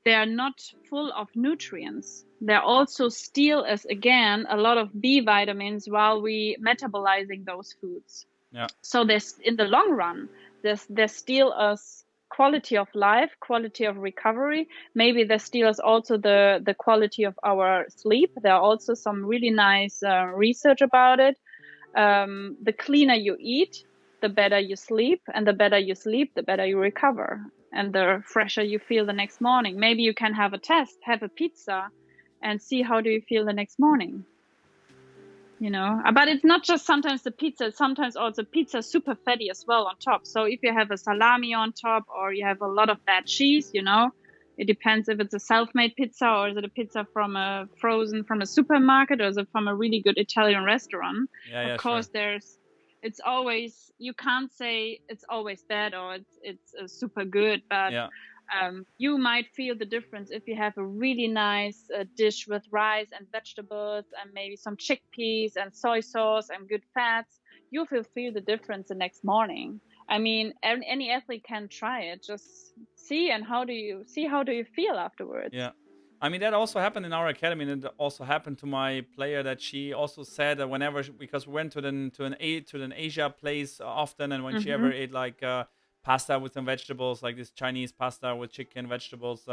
they are not full of nutrients. They also steal us, again, a lot of B vitamins while we metabolizing those foods. Yeah. So there's, in the long run, they steal us quality of life, quality of recovery. Maybe they steal us also the quality of our sleep. There are also some really nice research about it. The cleaner you eat, the better you sleep, and the better you sleep, the better you recover, and the fresher you feel the next morning. Maybe you can have a test, have a pizza, and see how do you feel the next morning. But it's not just sometimes the pizza, sometimes also pizza is super fatty as well on top. So if you have a salami on top, or you have a lot of bad cheese, it depends if it's a self-made pizza, or is it a pizza from a supermarket, or is it from a really good Italian restaurant. Of course, sure. It's always, you can't say it's always bad or it's super good, but Yeah. You might feel the difference if you have a really nice dish with rice and vegetables and maybe some chickpeas and soy sauce and good fats. You will feel the difference the next morning. I mean, any athlete can try it. Just see, and how do you feel afterwards? Yeah. I mean, that also happened in our academy, and it also happened to my player, that she also said that whenever, because we went to an Asia place often, and when she ever ate like pasta with some vegetables, like this Chinese pasta with chicken, vegetables,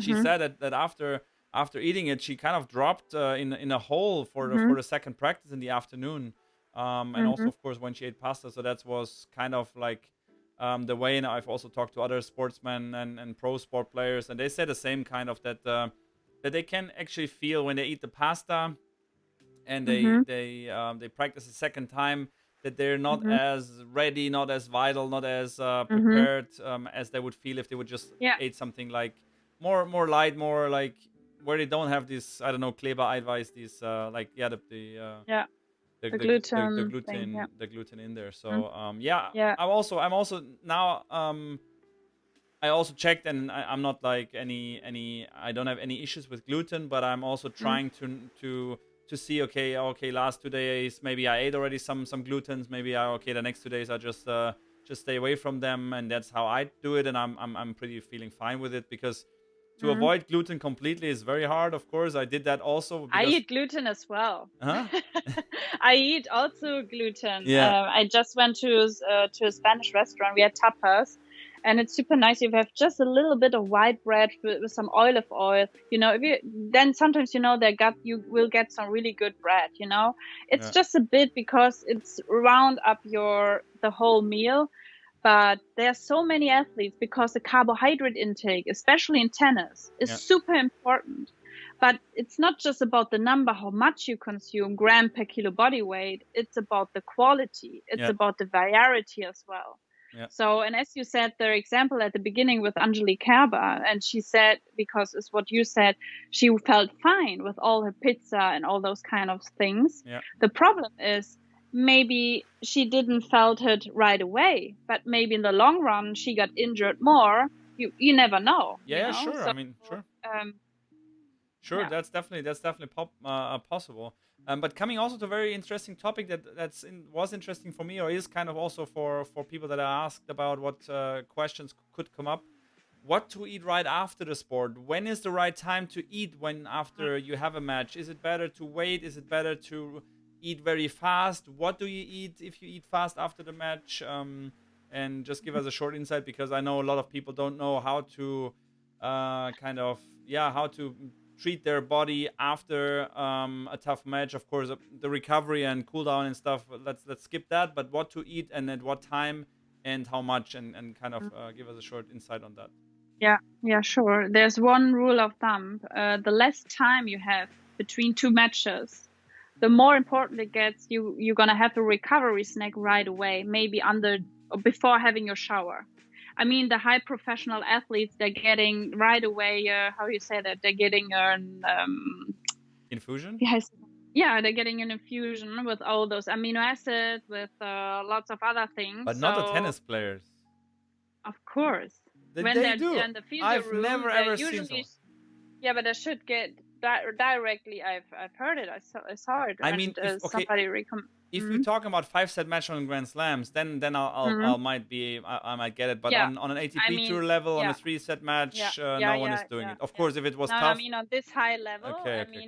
she said that after eating it, she kind of dropped in a hole for the second practice in the afternoon, and also of course when she ate pasta. So that was kind of like the way. And I've also talked to other sportsmen and pro sport players, and they say the same kind of that they can actually feel when they eat the pasta and they practice a second time, that they're not as ready, not as vital, not as prepared as they would feel if they would just ate something like more light, more like where they don't have this, I don't know, Kleber-Eiweiß, these the gluten gluten thing, the gluten in there. So yeah. I'm also now I also checked, and I'm not like I don't have any issues with gluten, but I'm also trying to see, okay, last 2 days maybe I ate already some glutens, maybe the next 2 days I just just stay away from them, and that's how I do it, and I'm pretty feeling fine with it, because to avoid gluten completely is very hard. Of course, I did that also I because eat gluten as well. uh-huh. I eat also gluten. Yeah. I just went to a Spanish restaurant. We had tapas, and it's super nice. You have just a little bit of white bread with some olive oil. You know, then sometimes you will get some really good bread. You know, it's just a bit because it's round up the whole meal. But there are so many athletes because the carbohydrate intake, especially in tennis, is super important. But it's not just about the number, how much you consume, gram per kilo body weight. It's about the quality. It's about the variety as well. Yeah. So, and as you said, the example at the beginning with Angelique Kerber, and she said, because it's what you said, she felt fine with all her pizza and all those kind of things. Yeah. The problem is, maybe she didn't felt it right away, but maybe in the long run she got injured more. You never know. Yeah, sure. So, I mean, sure. Sure, yeah. that's definitely possible. But coming also to a very interesting topic was interesting for me, or is kind of also for people that are asked about what questions could come up. What to eat right after the sport? When is the right time to eat? When after you have a match? Is it better to wait? Is it better to eat very fast? What do you eat if you eat fast after the match? And just give us a short insight, because I know a lot of people don't know how to how to treat their body after a tough match. Of course, the recovery and cool down and stuff, let's skip that. But what to eat and at what time and how much, and kind of give us a short insight on that. Yeah, sure. There's one rule of thumb. The less time you have between two matches, the more important it gets. You're going to have a recovery snack right away, maybe before having your shower. I mean, the high professional athletes, they're getting right away, how you say that? They're getting an... infusion? Yes. Yeah, they're getting an infusion with all those amino acids, with lots of other things. But not the tennis players. Of course. When they're do. In the physio I've room, never ever seen so. Yeah, but they should get directly. I've heard it. I saw it. I mean, somebody if we're talking about 5-set match on Grand Slams, then I might get it. But on an ATP tour level, on a 3-set match, no one is doing it. Of course, if it was tough. I mean, on this high level,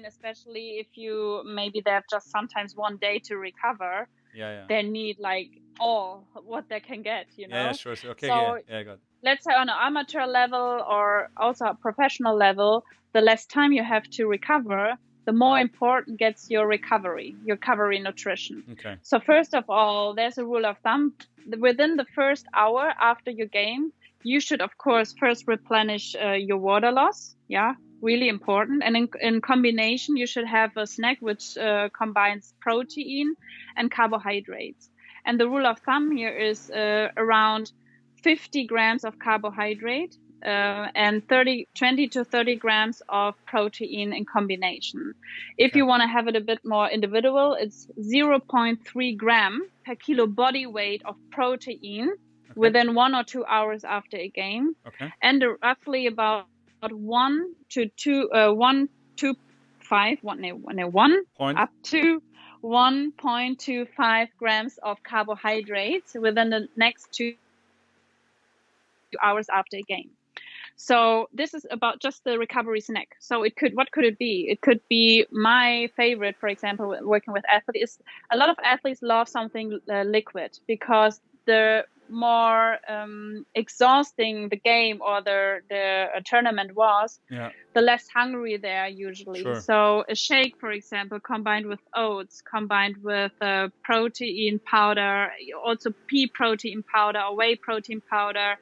especially if if they have just sometimes one day to recover, they need like all what they can get. Yeah, sure. Okay, so, I got it. Let's say on an amateur level or also a professional level, the less time you have to recover, the more important gets your recovery nutrition. Okay. So first of all, there's a rule of thumb. Within the first hour after your game, you should, of course, first replenish your water loss. Yeah, really important. And in combination, you should have a snack which combines protein and carbohydrates. And the rule of thumb here is around 50 grams of carbohydrate and 20 to 30 grams of protein in combination. If you want to have it a bit more individual, it's 0.3 gram per kilo body weight of protein within 1 or 2 hours after a game, and roughly about 1 up to 1.25 grams of carbohydrates within the next 2 hours after a game. So this is about just the recovery snack. So what could it be? It could be my favorite, for example, working with athletes. A lot of athletes love something liquid, because the more exhausting the game or the tournament was, the less hungry they are usually. Sure. So a shake, for example, combined with oats, combined with protein powder, also pea protein powder or whey protein powder,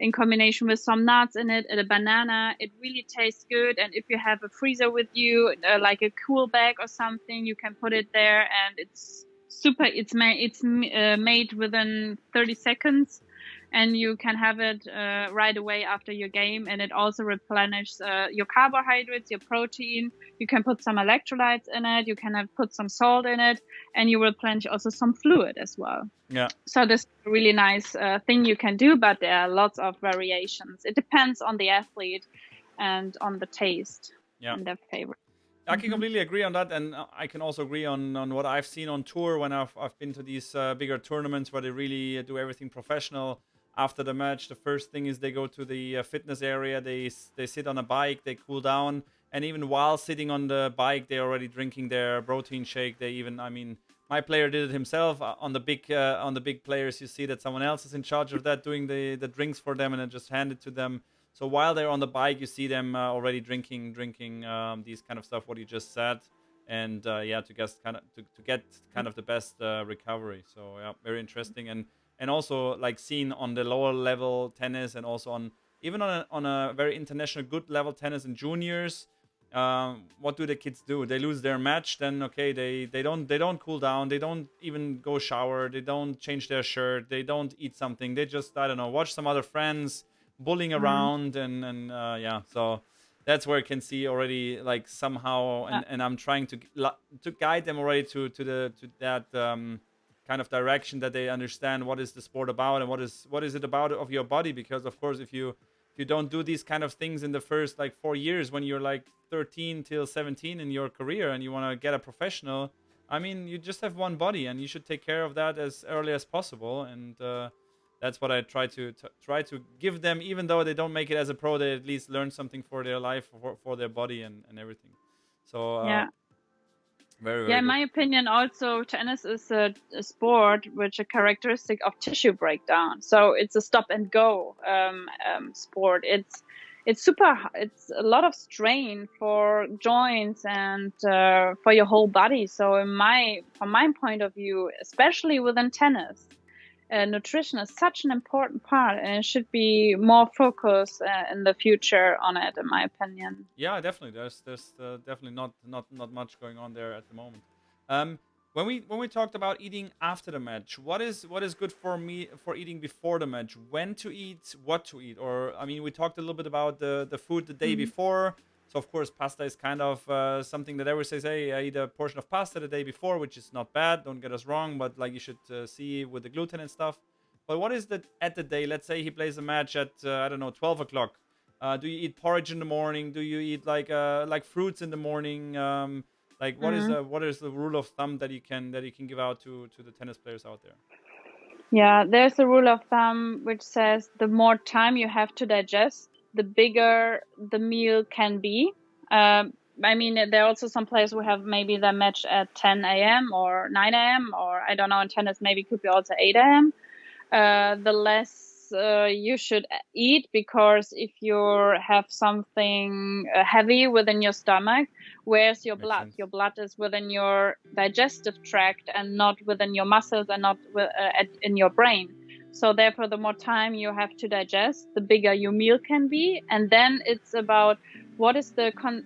in combination with some nuts in it and a banana, it really tastes good. And if you have a freezer with you, like a cool bag or something, you can put it there, and it's super. It's made within 30 seconds, and you can have it right away after your game. And it also replenishes your carbohydrates, your protein. You can put some electrolytes in it. You can put some salt in it, and you replenish also some fluid as well. Yeah. So this is a really nice thing you can do, but there are lots of variations. It depends on the athlete and on the taste and their favorite. I can completely agree on that, and I can also agree on what I've seen on tour when I've been to these bigger tournaments where they really do everything professional. After the match, the first thing is they go to the fitness area. They sit on a bike, they cool down, and even while sitting on the bike, they're already drinking their protein shake. They even, I mean, my player did it himself. On the big players, you see that someone else is in charge of that, doing the drinks for them, and then just hand it to them. So while they're on the bike, you see them already drinking these kind of stuff. What you just said, and yeah, to get kind of the best recovery. So yeah, very interesting, and also like seen on the lower level tennis, and also on even on a very international good level tennis in juniors. What do the kids do? They lose their match, then okay, they don't cool down, they don't even go shower, they don't change their shirt, they don't eat something, they just, I don't know, watch some other friends bullying around, and yeah, so that's where I can see already like somehow, and I'm trying to guide them already to that kind of direction, that they understand what is the sport about and what is it about of your body, because of course if you don't do these kind of things in the first like 4 years when you're like 13 till 17 in your career and you want to get a professional, I mean, you just have one body and you should take care of that as early as possible. And that's what I try to give them, even though they don't make it as a pro, they at least learn something for their life, for their body and everything. So yeah. very, very Yeah, in good. my opinion, also tennis is a sport which a characteristic of tissue breakdown. So it's a stop and go sport. It's it's a lot of strain for joints and for your whole body. So from my point of view, especially within tennis, nutrition is such an important part, and it should be more focus in the future on it, in my opinion. Yeah, definitely. There's definitely not much going on there at the moment. When we talked about eating after the match, what is good for me for eating before the match? When to eat, what to eat, or I mean, we talked a little bit about the food the day before. So of course, pasta is kind of something that everyone says, hey, I eat a portion of pasta the day before, which is not bad. Don't get us wrong, but like you should see with the gluten and stuff. But what is at the day? Let's say he plays a match at I don't know, 12 o'clock. Do you eat porridge in the morning? Do you eat like fruits in the morning? Like what is the rule of thumb that you can give out to the tennis players out there? Yeah, there's a rule of thumb which says the more time you have to digest, the bigger the meal can be. I mean, there are also some players who have maybe their match at 10 a.m. or 9 a.m. or I don't know, in tennis maybe could be also 8 a.m. The less you should eat, because if you have something heavy within your stomach, where's your blood? Your blood is within your digestive tract and not within your muscles and not in your brain. So therefore, the more time you have to digest, the bigger your meal can be. And then it's about what is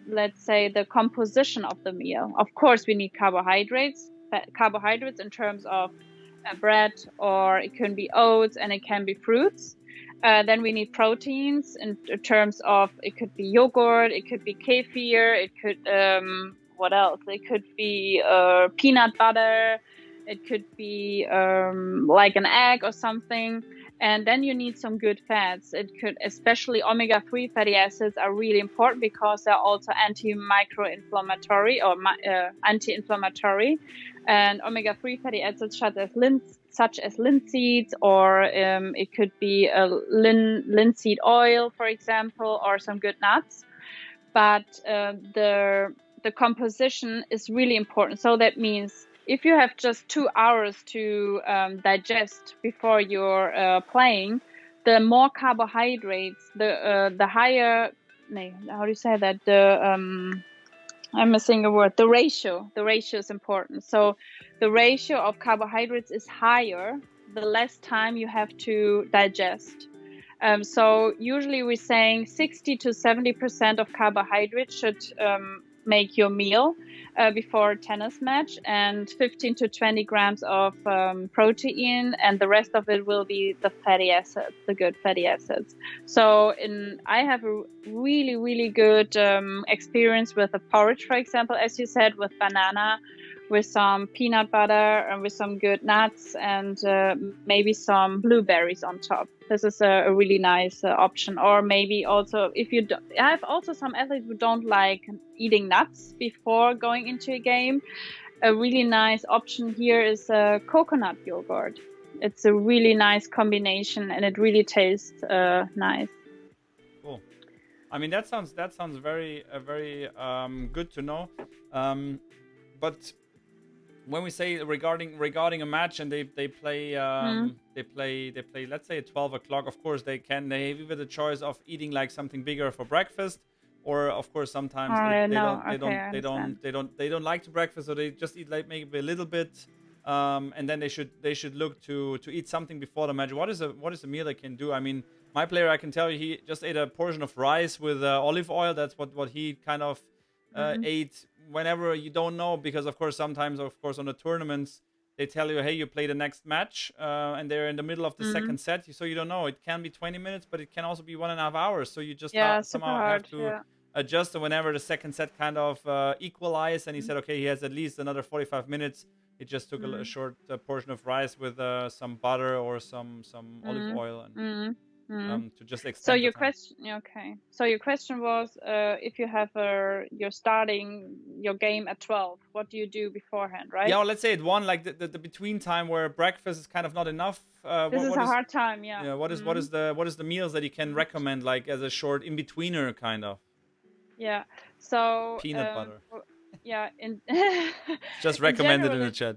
let's say the composition of the meal. Of course, we need carbohydrates in terms of bread, or it can be oats, and it can be fruits. Then we need proteins in terms of, it could be yogurt, it could be kefir, it could what else? It could be peanut butter, it could be like an egg or something. And then you need some good fats. It could, especially omega-3 fatty acids are really important, because they're also anti-inflammatory. And omega-3 fatty acids such as linseeds, or it could be linseed oil, for example, or some good nuts. But the composition is really important. So that means if you have just 2 hours to digest before you're playing, the more carbohydrates, the higher. How do you say that? I'm missing a word. The ratio is important. So the ratio of carbohydrates is higher, the less time you have to digest. So usually we're saying 60 to 70% of carbohydrates should make your meal before a tennis match, and 15 to 20 grams of protein, and the rest of it will be the fatty acids, the good fatty acids. So I have a really, really good experience with the porridge, for example, as you said, with banana, with some peanut butter and with some good nuts and maybe some blueberries on top. This is a really nice option. Or maybe also if you do, I have also some athletes who don't like eating nuts before going into a game. A really nice option here is coconut yogurt. It's a really nice combination and it really tastes nice. Cool. I mean, that sounds very good to know. But when we say regarding a match and they play let's say at 12 o'clock, of course they have either the choice of eating like something bigger for breakfast, or of course sometimes they don't like to breakfast, so they just eat like maybe a little bit, and then they should look to eat something before the match. What is a meal they can do? I mean, my player, I can tell you, he just ate a portion of rice with olive oil. That's what he kind of ate whenever you don't know, because of course sometimes on the tournaments they tell you, hey, you play the next match, and they're in the middle of the second set, so you don't know. It can be 20 minutes, but it can also be 1.5 hours. So you just somehow have to adjust. Whenever the second set kind of equalized, and he said, okay, he has at least another 45 minutes. He just took a short portion of rice with some butter or some olive oil and to just extend. So your question was if you have you're starting your game at 12, what do you do beforehand, right? Yeah, well, let's say at 1, like the between time where breakfast is kind of not enough. This is a hard time, yeah. Yeah. What is the meals that you can recommend, like as a short in betweener kind of? Yeah. So peanut butter. Yeah, just recommended in the chat.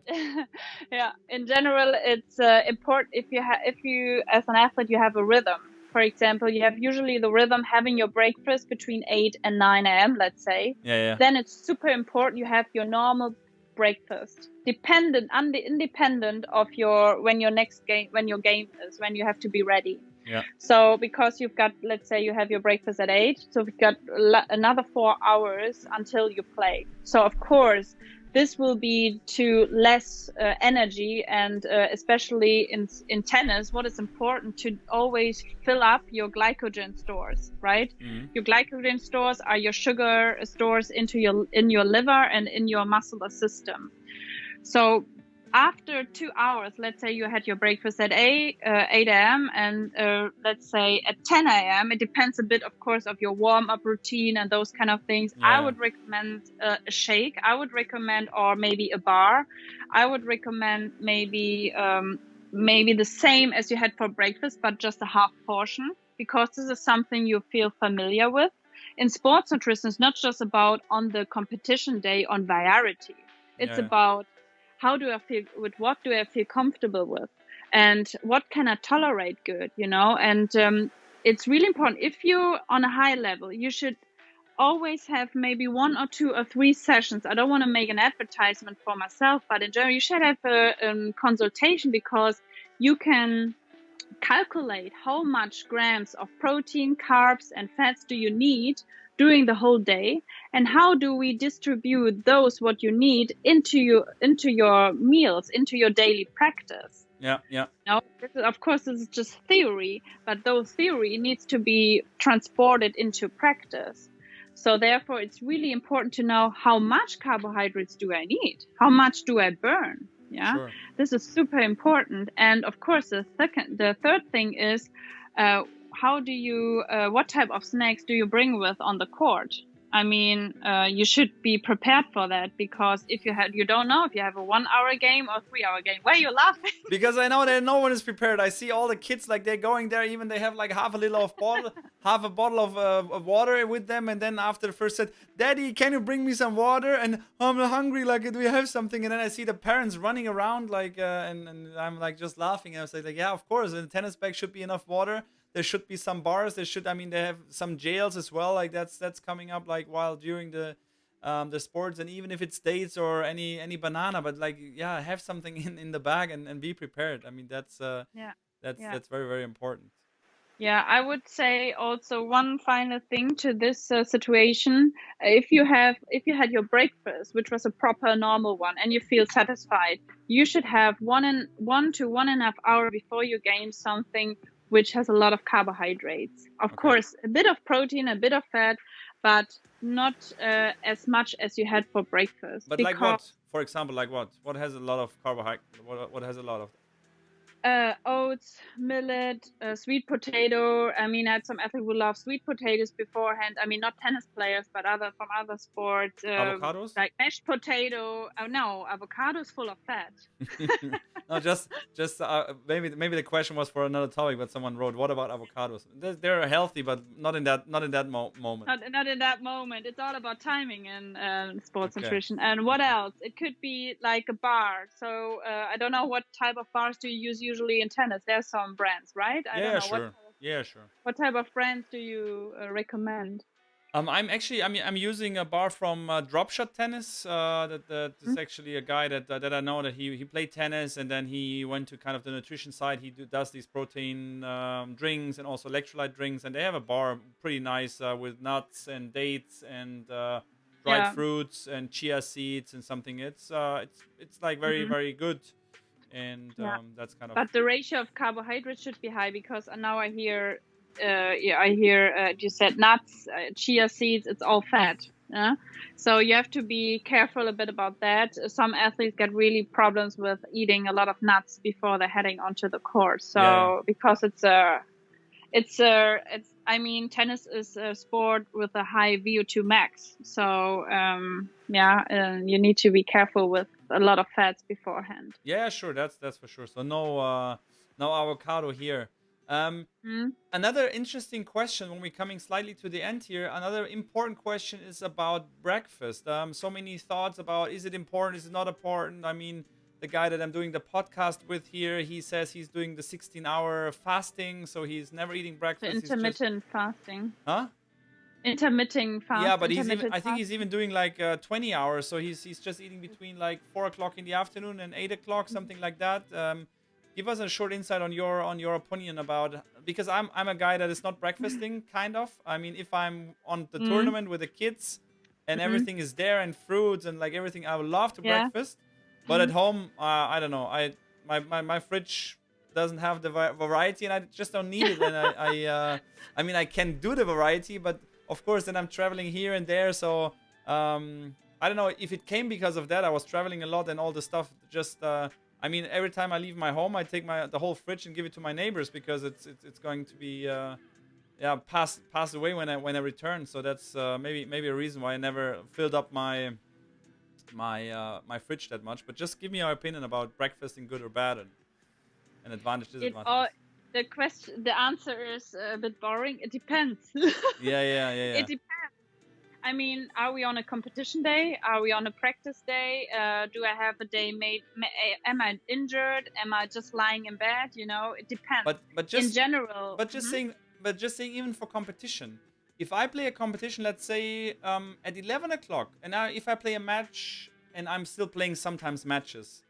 Yeah, in general, it's important if you as an athlete you have a rhythm. For example, you have usually the rhythm having your breakfast between 8 and 9 a.m. Let's say. Yeah. Then it's super important you have your normal breakfast, independent of when your game is, when you have to be ready. Yeah. So because you've got, let's say you have your breakfast at 8, so we've got another 4 hours until you play. So of course, this will be to less energy, and especially in tennis, what is important to always fill up your glycogen stores, right? Your glycogen stores are your sugar stores in your liver and in your muscular system. So after 2 hours, let's say you had your breakfast at 8 a.m. and let's say at 10 a.m. It depends a bit, of course, of your warm-up routine and those kind of things. Yeah. I would recommend a shake. I would recommend, or maybe a bar. I would recommend maybe the same as you had for breakfast, but just a half portion, because this is something you feel familiar with. In sports nutrition, it's not just about on the competition day on variety. It's about what do I feel comfortable with, and what can I tolerate good, and it's really important. If you're on a high level, you should always have maybe 1 or 2 or 3 sessions. I don't want to make an advertisement for myself, but in general, you should have a consultation, because you can calculate how much grams of protein, carbs, and fats do you need during the whole day, and how do we distribute those what you need into your meals, into your daily practice. Yeah. Now, of course, this is just theory, but those theory needs to be transported into practice. So therefore, it's really important to know how much carbohydrates do I need, how much do I burn. Yeah, sure. This is super important. And of course, the third thing is, what type of snacks do you bring with on the court? I mean, you should be prepared for that, because you don't know if you have a 1-hour game or 3-hour game. Why are you laughing? Because I know that no one is prepared. I see all the kids, like, they're going there, even they have like half a bottle of water with them, and then after the first set, Daddy, can you bring me some water? And I'm hungry, like, do we have something? And then I see the parents running around, like, and I'm like just laughing. And I was like, yeah, of course, in the tennis bag should be enough water. There should be some bars. They have some gels as well. Like that's coming up, like while during the sports, and even if it's dates or any banana, but like, yeah, have something in the bag and be prepared. I mean, that's very, very important. Yeah, I would say also one final thing to this situation. If you had your breakfast, which was a proper normal one, and you feel satisfied, you should have 1 to 1.5 hours before you game something which has a lot of carbohydrates. Of course, a bit of protein, a bit of fat, but not as much as you had for breakfast. But like what? For example, like what? What has a lot of carbohydrate? What has a lot of? Oats, millet, sweet potato. I mean, I had some athletes who love sweet potatoes beforehand. I mean, not tennis players, but other from other sports, Avocados? like mashed potato. Oh no, avocado is full of fat. No, just maybe the question was for another topic, but someone wrote, "What about avocados?" They're healthy, but not in that moment. Not in that moment. It's all about timing in sports Okay. nutrition. And what Okay. else? It could be like a bar. So I don't know what type of bars do you use usually in tennis. There's some brands, right? I don't Yeah, know sure. Yeah, sure. what type of brands do you recommend? I'm using a bar from Dropshot Tennis. That is actually a guy that I know that he played tennis and then he went to kind of the nutrition side. He does these protein drinks and also electrolyte drinks, and they have a bar pretty nice with nuts and dates and dried Yeah. fruits and chia seeds and something. It's like very Mhm. very good, and Yeah. that's kind of But the ratio of carbohydrates should be high because now I hear, I hear you said nuts, chia seeds. It's all fat. Yeah. So you have to be careful a bit about that. Some athletes get really problems with eating a lot of nuts before they're heading onto the court. yeah. So because I mean, tennis is a sport with a high VO2 max. So you need to be careful with a lot of fats beforehand. Yeah, sure. That's for sure. So no avocado here. Um, Mm. Another interesting question when we're coming slightly to the end here. Another important question is about breakfast. So many thoughts about, is it important? Is it not important? I mean, the guy that I'm doing the podcast with here, he says he's doing the 16-hour fasting, so he's never eating The breakfast. He's just, intermittent fasting. huh? Yeah, but Intermittent I think he's fasting. even doing like 20 hours. So he's just eating between like 4 o'clock in the afternoon and 8 o'clock, something like that. Give us a short insight on your opinion about, because I'm a guy that is not breakfasting kind of. I mean, if I'm on the Mm. tournament with the kids and Mm. everything is there and fruits and like everything, I would love to Yeah. breakfast. But at Mm. home, I don't know. My fridge doesn't have the variety and I just don't need it. And I mean I can do the variety, but of course then I'm traveling here and there, so I don't know if it came because of that. I was traveling a lot and all the stuff just I mean every time I leave my home I take the whole fridge and give it to my neighbors because it's going to be yeah, pass away when I return. So that's maybe a reason why I never filled up my fridge that much. But just give me your opinion about breakfasting, good or bad, and advantage It all disadvantages. the answer is a bit boring. It depends. Yeah, yeah, yeah, It yeah. depends. I mean, are we on a competition day? Are we on a practice day? Do I have a day am I injured? Am I just lying in bed? You know, it depends. But In just general, but just saying but just saying even for competition, if I play a competition, let's say at 11 o'clock, and if I play a match and I'm still playing sometimes matches,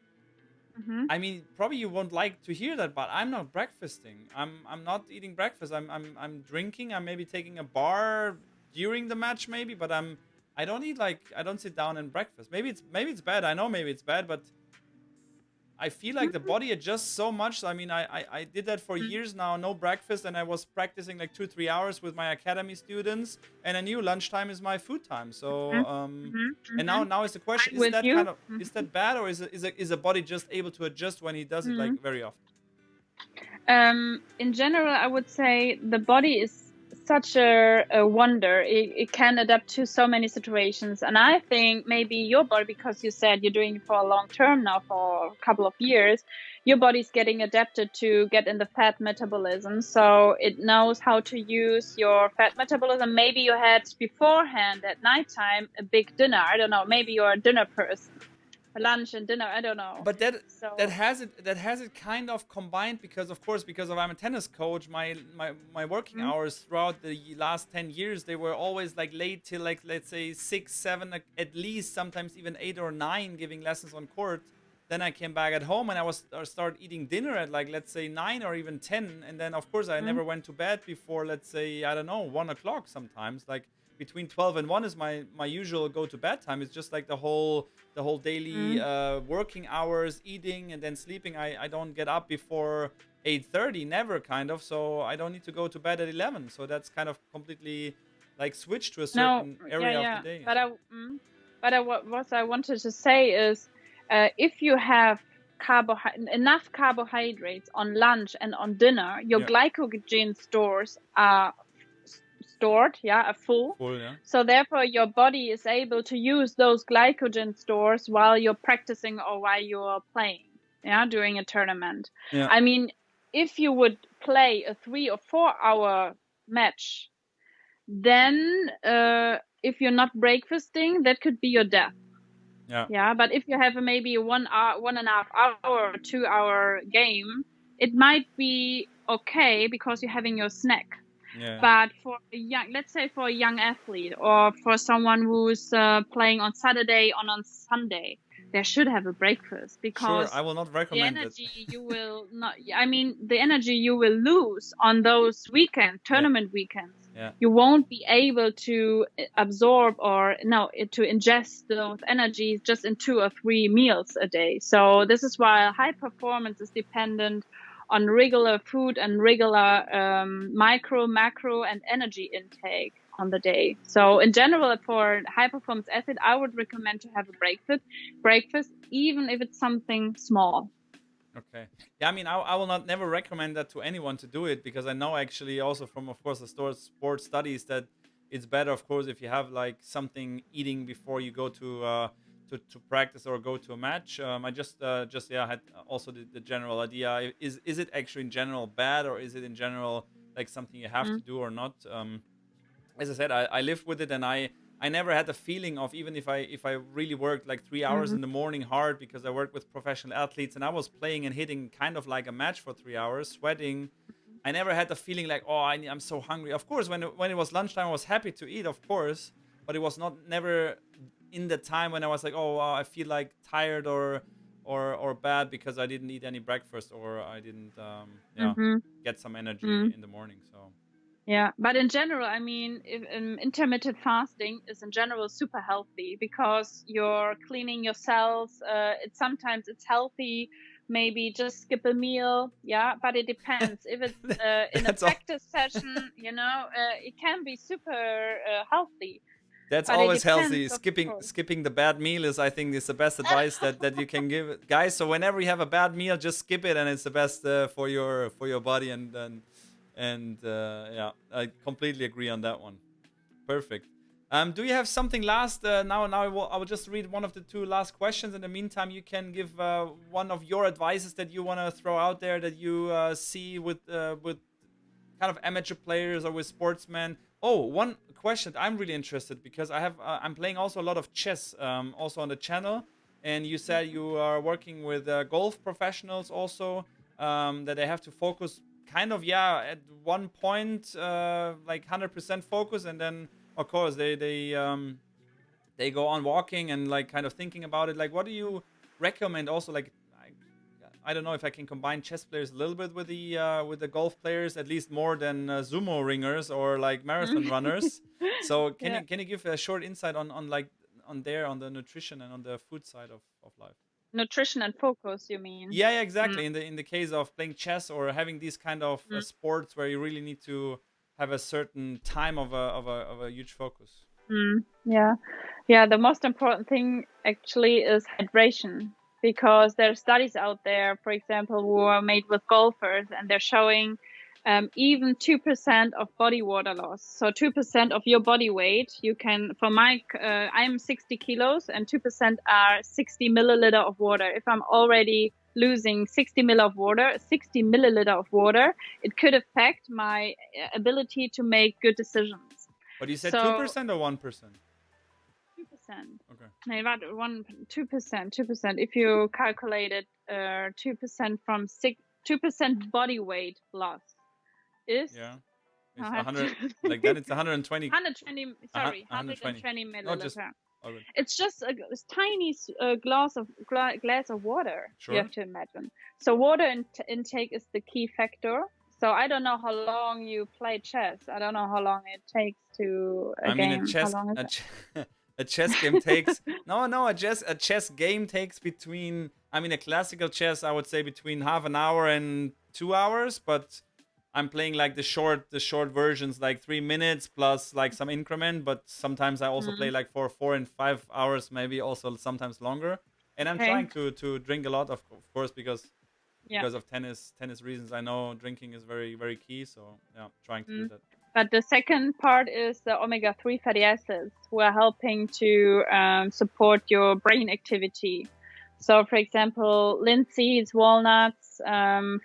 mhm. I mean probably you won't like to hear that, but I'm not breakfasting. I'm not eating breakfast. I'm drinking. I'm maybe taking a bar during the match maybe, but I don't sit down and breakfast. Maybe it's bad. I know maybe it's bad, but I feel like the body adjusts so much. I mean, I did that for Mhm. years now, no breakfast, and I was practicing like 2 3 hours with my academy students, and I knew lunchtime is my food time. So Mhm. Mhm. and Mhm. now is the question: I'm with you. is that bad, or is a body just able to adjust when he does it Mhm. like very often? In general, I would say the body is such a wonder. It can adapt to so many situations. And I think maybe your body, because you said you're doing it for a long term now, for a couple of years, your body's getting adapted to get in the fat metabolism. So it knows how to use your fat metabolism. Maybe you had beforehand at nighttime a big dinner. I don't know. Maybe you're a dinner person, a lunch and dinner. I don't know. But that So, has it kind of combined, because of course, because of I'm a tennis coach, my working mm, hours throughout the last 10 years, they were always like late till like, let's say 6 7, like, at least sometimes even 8 or 9, giving lessons on court. Then I came back at home and I started eating dinner at like, let's say 9 or even 10, and then of course I mm, never went to bed before, let's say, I don't know, 1 o'clock. Sometimes like between 12 and 1 is my usual go to bed time. It's just like the whole daily mm. working hours, eating and then sleeping. I don't get up before 8:30, never, kind of. So I don't need to go to bed at 11. So that's kind of completely like switched to a No, certain yeah, area of the yeah. day. But So. But what I wanted to say is, if you have enough carbohydrates on lunch and on dinner, your glycogen stores are stored, are full. Full, yeah. So therefore, your body is able to use those glycogen stores while you're practicing or while you're playing, during a tournament. Yeah. I mean, if you would play a 3 or 4 hour match, then if you're not breakfasting, that could be your death. Yeah. But if you have maybe a 1 hour, 1.5 hour, or 2 hour game, it might be okay because you're having your snack. Yeah. But for let's say for a young athlete or for someone who's playing on Saturday or on Sunday, they should have a breakfast, because I will not recommend the energy you will not. I mean, the energy you will lose on those tournament weekends. Yeah. You won't be able to absorb to ingest those energies just in 2 or 3 meals a day. So this is why high performance is dependent on regular food and regular micro, macro, and energy intake on the day. So in general, for high performance athlete, I would recommend to have a breakfast, even if it's something small. Okay. Yeah, I mean, I will never recommend that to anyone to do it, because I know actually also from, of course, the sports studies that it's better, of course, if you have like something eating before you go to practice or go to a match. I just had also the general idea. Is it actually in general bad, or is it in general like something you have to do or not? As I said, I lived with it, and I never had the feeling of, even if I really worked like 3 hours in the morning hard, because I worked with professional athletes and I was playing and hitting kind of like a match for 3 hours, sweating. I never had the feeling like, oh, I'm so hungry. Of course, when it was lunchtime, I was happy to eat, of course, but it was never in the time when I was like, oh, I feel like tired or bad because I didn't eat any breakfast, or I didn't get some energy in the morning. So. Yeah, but in general, I mean, intermittent fasting is in general super healthy, because you're cleaning your cells. Sometimes it's healthy, maybe just skip a meal. Yeah, but it depends. If it's in a practice session, it can be super healthy. That's always healthy. Skipping the bad meal is, I think, is the best advice that you can give, guys. So whenever you have a bad meal, just skip it, and it's the best for your body. And yeah, I completely agree on that one. Perfect. Do you have something last? Now I will just read one of the 2 last questions. In the meantime, you can give one of your advices that you want to throw out there, that you see with kind of amateur players or with sportsmen. Oh, one question. I'm really interested, because I'm playing also a lot of chess, also on the channel. And you said you are working with golf professionals also, that they have to focus kind of, at one point, like 100% focus, and then of course they go on walking and like kind of thinking about it. Like, what do you recommend also? Like, I don't know if I can combine chess players a little bit with the golf players, at least more than sumo ringers or like marathon runners. So can you give a short insight on the nutrition and on the food side of life? Nutrition and focus, you mean? Yeah, exactly. In the case of playing chess or having these kind of sports where you really need to have a certain time of a huge focus. Yeah. The most important thing actually is hydration, because there are studies out there, for example, who are made with golfers, and they're showing even 2% of body water loss. So 2% of your body weight, you can, I'm 60 kilos, and 2% are 60 milliliter of water. If I'm already losing 60 milliliter of water, it could affect my ability to make good decisions. But you said 2% or 1%? 2%. Okay. No, 2%. If you calculate it, 2% from 2% body weight loss is it's 100. Like then it's 120. 120 milliliter. Okay. It's just a tiny glass of water. Sure. You have to imagine. So water intake is the key factor. So I don't know how long you play chess. I don't know how long it takes to a game. A chess game takes a chess game takes between, a classical chess, I would say between half an hour and 2 hours, but I'm playing like the short versions, like 3 minutes plus like some increment. But sometimes I also play Mm. like for 4 and 5 hours, maybe also sometimes longer. And I'm Okay. trying to drink a lot, of course, Yeah. because of tennis reasons. I know drinking is very very key. So yeah, trying to do Mm. that. But the second part is the omega-3 fatty acids, who are helping to support your brain activity. So, for example, linseeds, walnuts,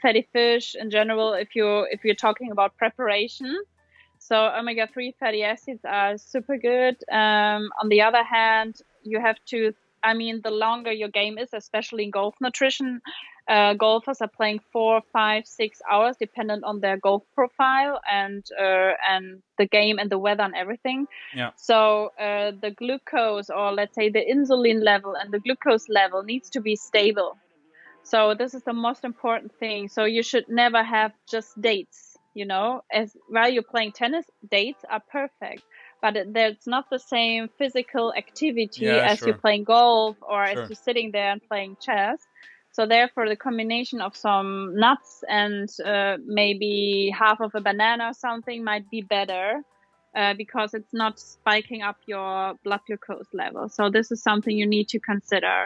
fatty fish in general. If you're talking about preparation, so omega-3 fatty acids are super good. On the other hand, you have to. I mean, the longer your game is, especially in golf nutrition, golfers are playing 4, 5, 6 hours, dependent on their golf profile and the game and the weather and everything. Yeah. So the glucose, or let's say the insulin level and the glucose level, needs to be stable. So this is the most important thing. So you should never have just dates, as while you're playing tennis, dates are perfect, but that's not the same physical activity Yeah, as you're sure. playing golf or as Sure. you're sitting there and playing chess. So therefore, the combination of some nuts and maybe half of a banana or something might be better, because it's not spiking up your blood glucose level. So this is something you need to consider.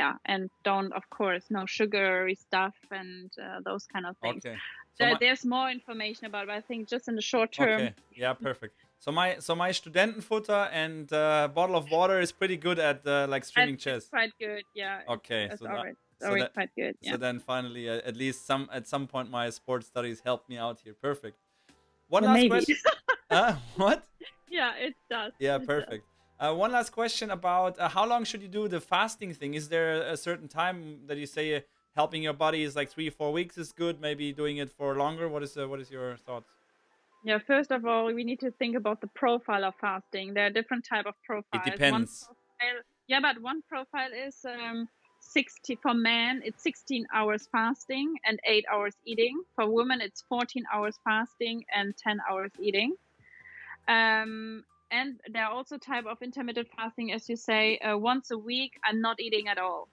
Yeah, and don't, of course, no sugary stuff and those kind of things. Okay. So my There's more information about it, but I think just in the short term. Okay. Yeah, perfect. So my Studentenfutter and bottle of water is pretty good at like streaming It's chess. quite good. Yeah, Okay. it's So that already so that quite good. so Yeah, then finally at least at some point my sports studies helped me out here. Perfect. One yeah, last maybe. question. What? Yeah, it does. Yeah, It does. perfect. One last question about how long should you do the fasting thing? Is there a certain time that you say helping your body is like 3 4 weeks is good? Maybe doing it for longer. What is your thoughts? Yeah, first of all, we need to think about the profile of fasting. There are different type of It profiles. One depends. profile, yeah, but one profile is 60 for men. It's 16 hours fasting and 8 hours eating. For women, it's 14 hours fasting and 10 hours eating. And there are also type of intermittent fasting, as you say, once a week, I'm not eating at all.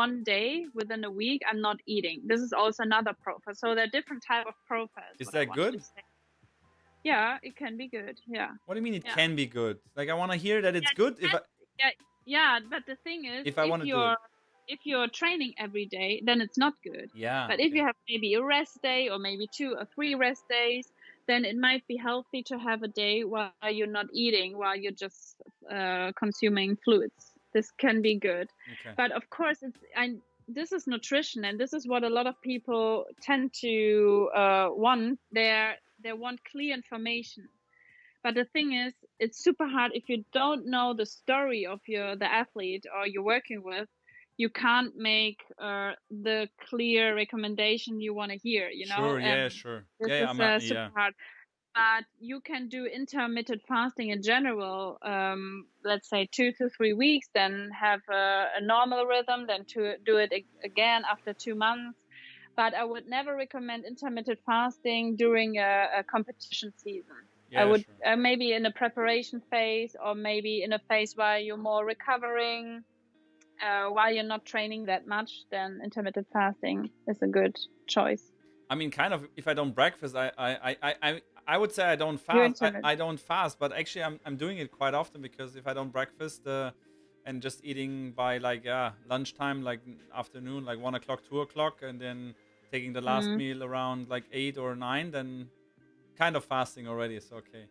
One day within a week, I'm not eating. This is also another profile. So there are different type of profiles. Is What I that want to good? say. Yeah, it can be good. Yeah. What do you mean it Yeah. can be good? Like I want to hear that Yeah, it's it good depends. Yeah, yeah, but the thing is, if I want to do it. if you're training every day, then it's not good. Yeah. But if Okay. you have maybe a rest day or maybe 2 or 3 rest days, then it might be healthy to have a day while you're not eating, while you're just consuming fluids. This can be good. Okay. But of course, this is nutrition, and this is what a lot of people tend to want. They want clear information. But the thing is, it's super hard if you don't know the story of the athlete or you're working with. You can't make the clear recommendation you want to hear, Sure. and Yeah. Sure. this Yeah. Yeah. is super Yeah. hard. But you can do intermittent fasting in general, let's say 2 to 3 weeks, then have a normal rhythm, then to do it again after 2 months. But I would never recommend intermittent fasting during a competition season. I Yeah. would Sure. maybe in a preparation phase, or maybe in a phase while you're more recovering, while you're not training that much. Then intermittent fasting is a good choice. I mean, kind of. If I don't breakfast, I would say I don't You're fast. intermittent. I don't fast, but actually, I'm doing it quite often because if I don't breakfast, and just eating by like lunchtime, like afternoon, like 1 o'clock, 2 o'clock, and then taking the last Mm. meal around like 8 or 9, then kind of fasting already. So okay,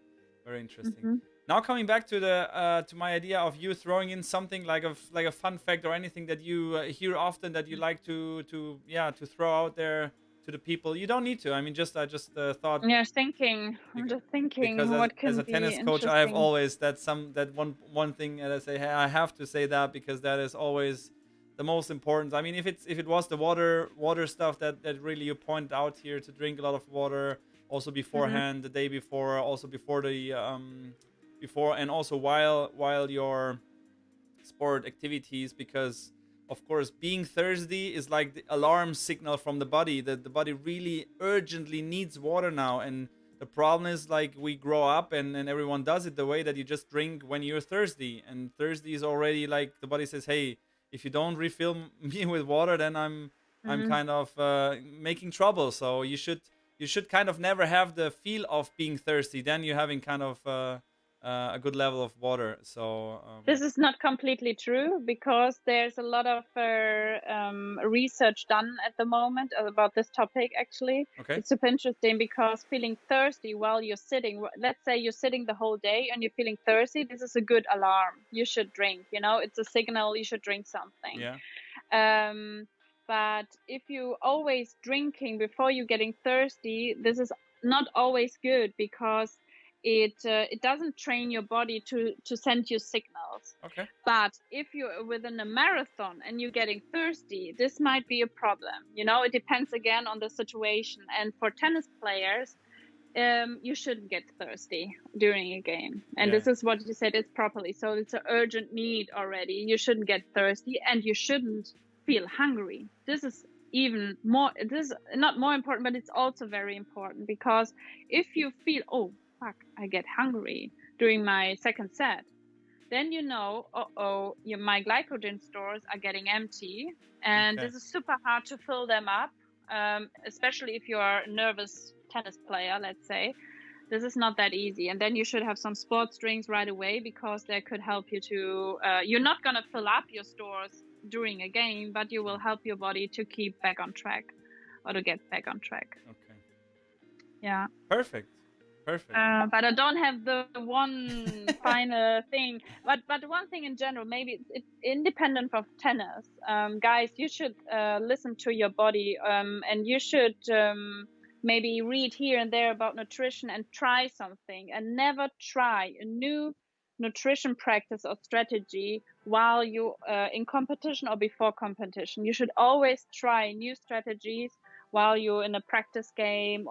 very interesting. Hmm. Now coming back to the to my idea of you throwing in something like a fun fact or anything that you hear often that you like to throw out there to the people. You don't need to. I mean, I just thought Yeah, thinking. I'm just because thinking as what as can a be tennis coach, I have interesting. always that one thing that I say, hey, I have to say that because that is always the most important. I mean, if it was the water stuff that really you point out here, to drink a lot of water, also Hmm. beforehand, the day before, also before the before, and also while your sport activities, because of course being thirsty is like the alarm signal from the body that the body really urgently needs water now. And the problem is, like, we grow up and everyone does it the way that you just drink when you're thirsty, and thirsty is already like the body says, hey, if you don't refill me with water, then I'm Hmm. kind of making trouble. So you should you should kind of never have the feel of being thirsty. Then you're having kind of a good level of water. So this is not completely true, because there's a lot of research done at the moment about this topic. Actually, okay, it's super interesting, because feeling thirsty while you're sitting, let's say you're sitting the whole day and you're feeling thirsty, this is a good alarm. You should drink, you know, it's a signal you should drink something. yeah, but if you always drinking before you getting thirsty, this is not always good, because it doesn't train your body to send you signals. okay, But if you're within a marathon and you're getting thirsty, this might be a problem. You know, it depends again on the situation. And for tennis players, you shouldn't get thirsty during a game. And yeah, this is what you said, it's properly. So it's an urgent need already. You shouldn't get thirsty, and you shouldn't feel hungry. This is even more, this is not more important, but it's also very important, because if you feel, oh, fuck, I get hungry during my second set, then you know, my glycogen stores are getting empty, and okay, this is super hard to fill them up, especially if you are a nervous tennis player, let's say. This is not that easy. And then you should have some sports drinks right away, because they could help you to, you're not going to fill up your stores during a game, but you will help your body to keep back on track, or to get back on track. okay, Yeah. perfect. But I don't have the one final thing. But one thing in general, maybe it's independent of tennis. Guys, you should listen to your body, and you should maybe read here and there about nutrition and try something, and never try a new nutrition practice or strategy while you in competition or before competition. You should always try new strategies while you're in a practice game,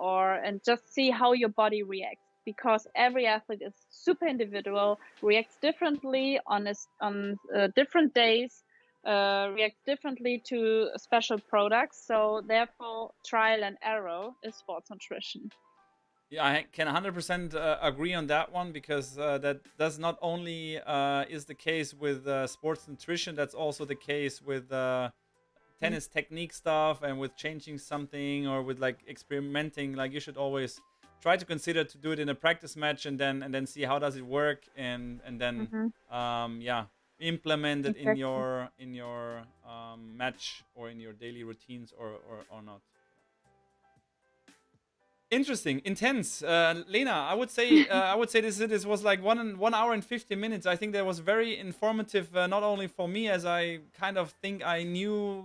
and just see how your body reacts, because every athlete is super individual, reacts differently on different days, reacts differently to special products. So therefore, trial and error is sports nutrition. Yeah, I can 100% agree on that one, because that does not only is the case with sports nutrition, that's also the case with tennis technique stuff, and with changing something, or with like experimenting. Like, you should always try to consider to do it in a practice match, and then see how does it work, and then yeah, implement it Exactly. in your match, or in your daily routines, or not. Interesting, intense, Lena. I would say this was like 1 hour and 50 minutes. I think that was very informative, not only for me, as I kind of think I knew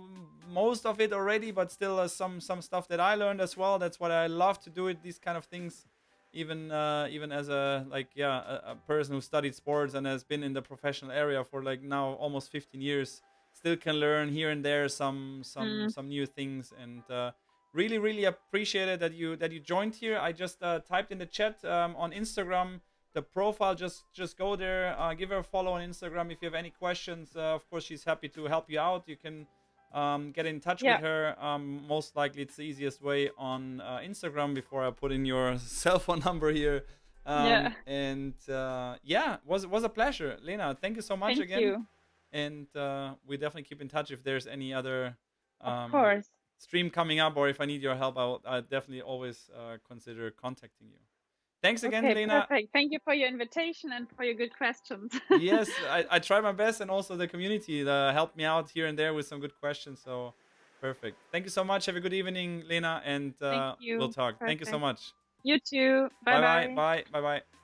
most of it already, but still some stuff that I learned as well. That's what I love to do it. These kind of things, even as a a person who studied sports and has been in the professional area for like now almost 15 years, still can learn here and there some new things. And really appreciate it that you joined here. I just typed in the chat on Instagram the profile. Just go there, give her a follow on Instagram if you have any questions. Of course, she's happy to help you out. You can get in touch with her. Most likely it's the easiest way on Instagram, before I put in your cell phone number here. And yeah, was a pleasure, Lena. Thank you so much Thank again. you. And we definitely keep in touch if there's any other Of course. stream coming up, or if I need your help, I'll definitely always consider contacting you. Thanks again, Okay, Lena. perfect. Thank you for your invitation and for your good questions. Yes, I try my best, and also the community helped me out here and there with some good questions. So perfect. Thank you so much. Have a good evening, Lena, and Thank you. we'll talk. Thank you so Perfect. much. You too. Bye Bye bye. bye. Bye bye bye.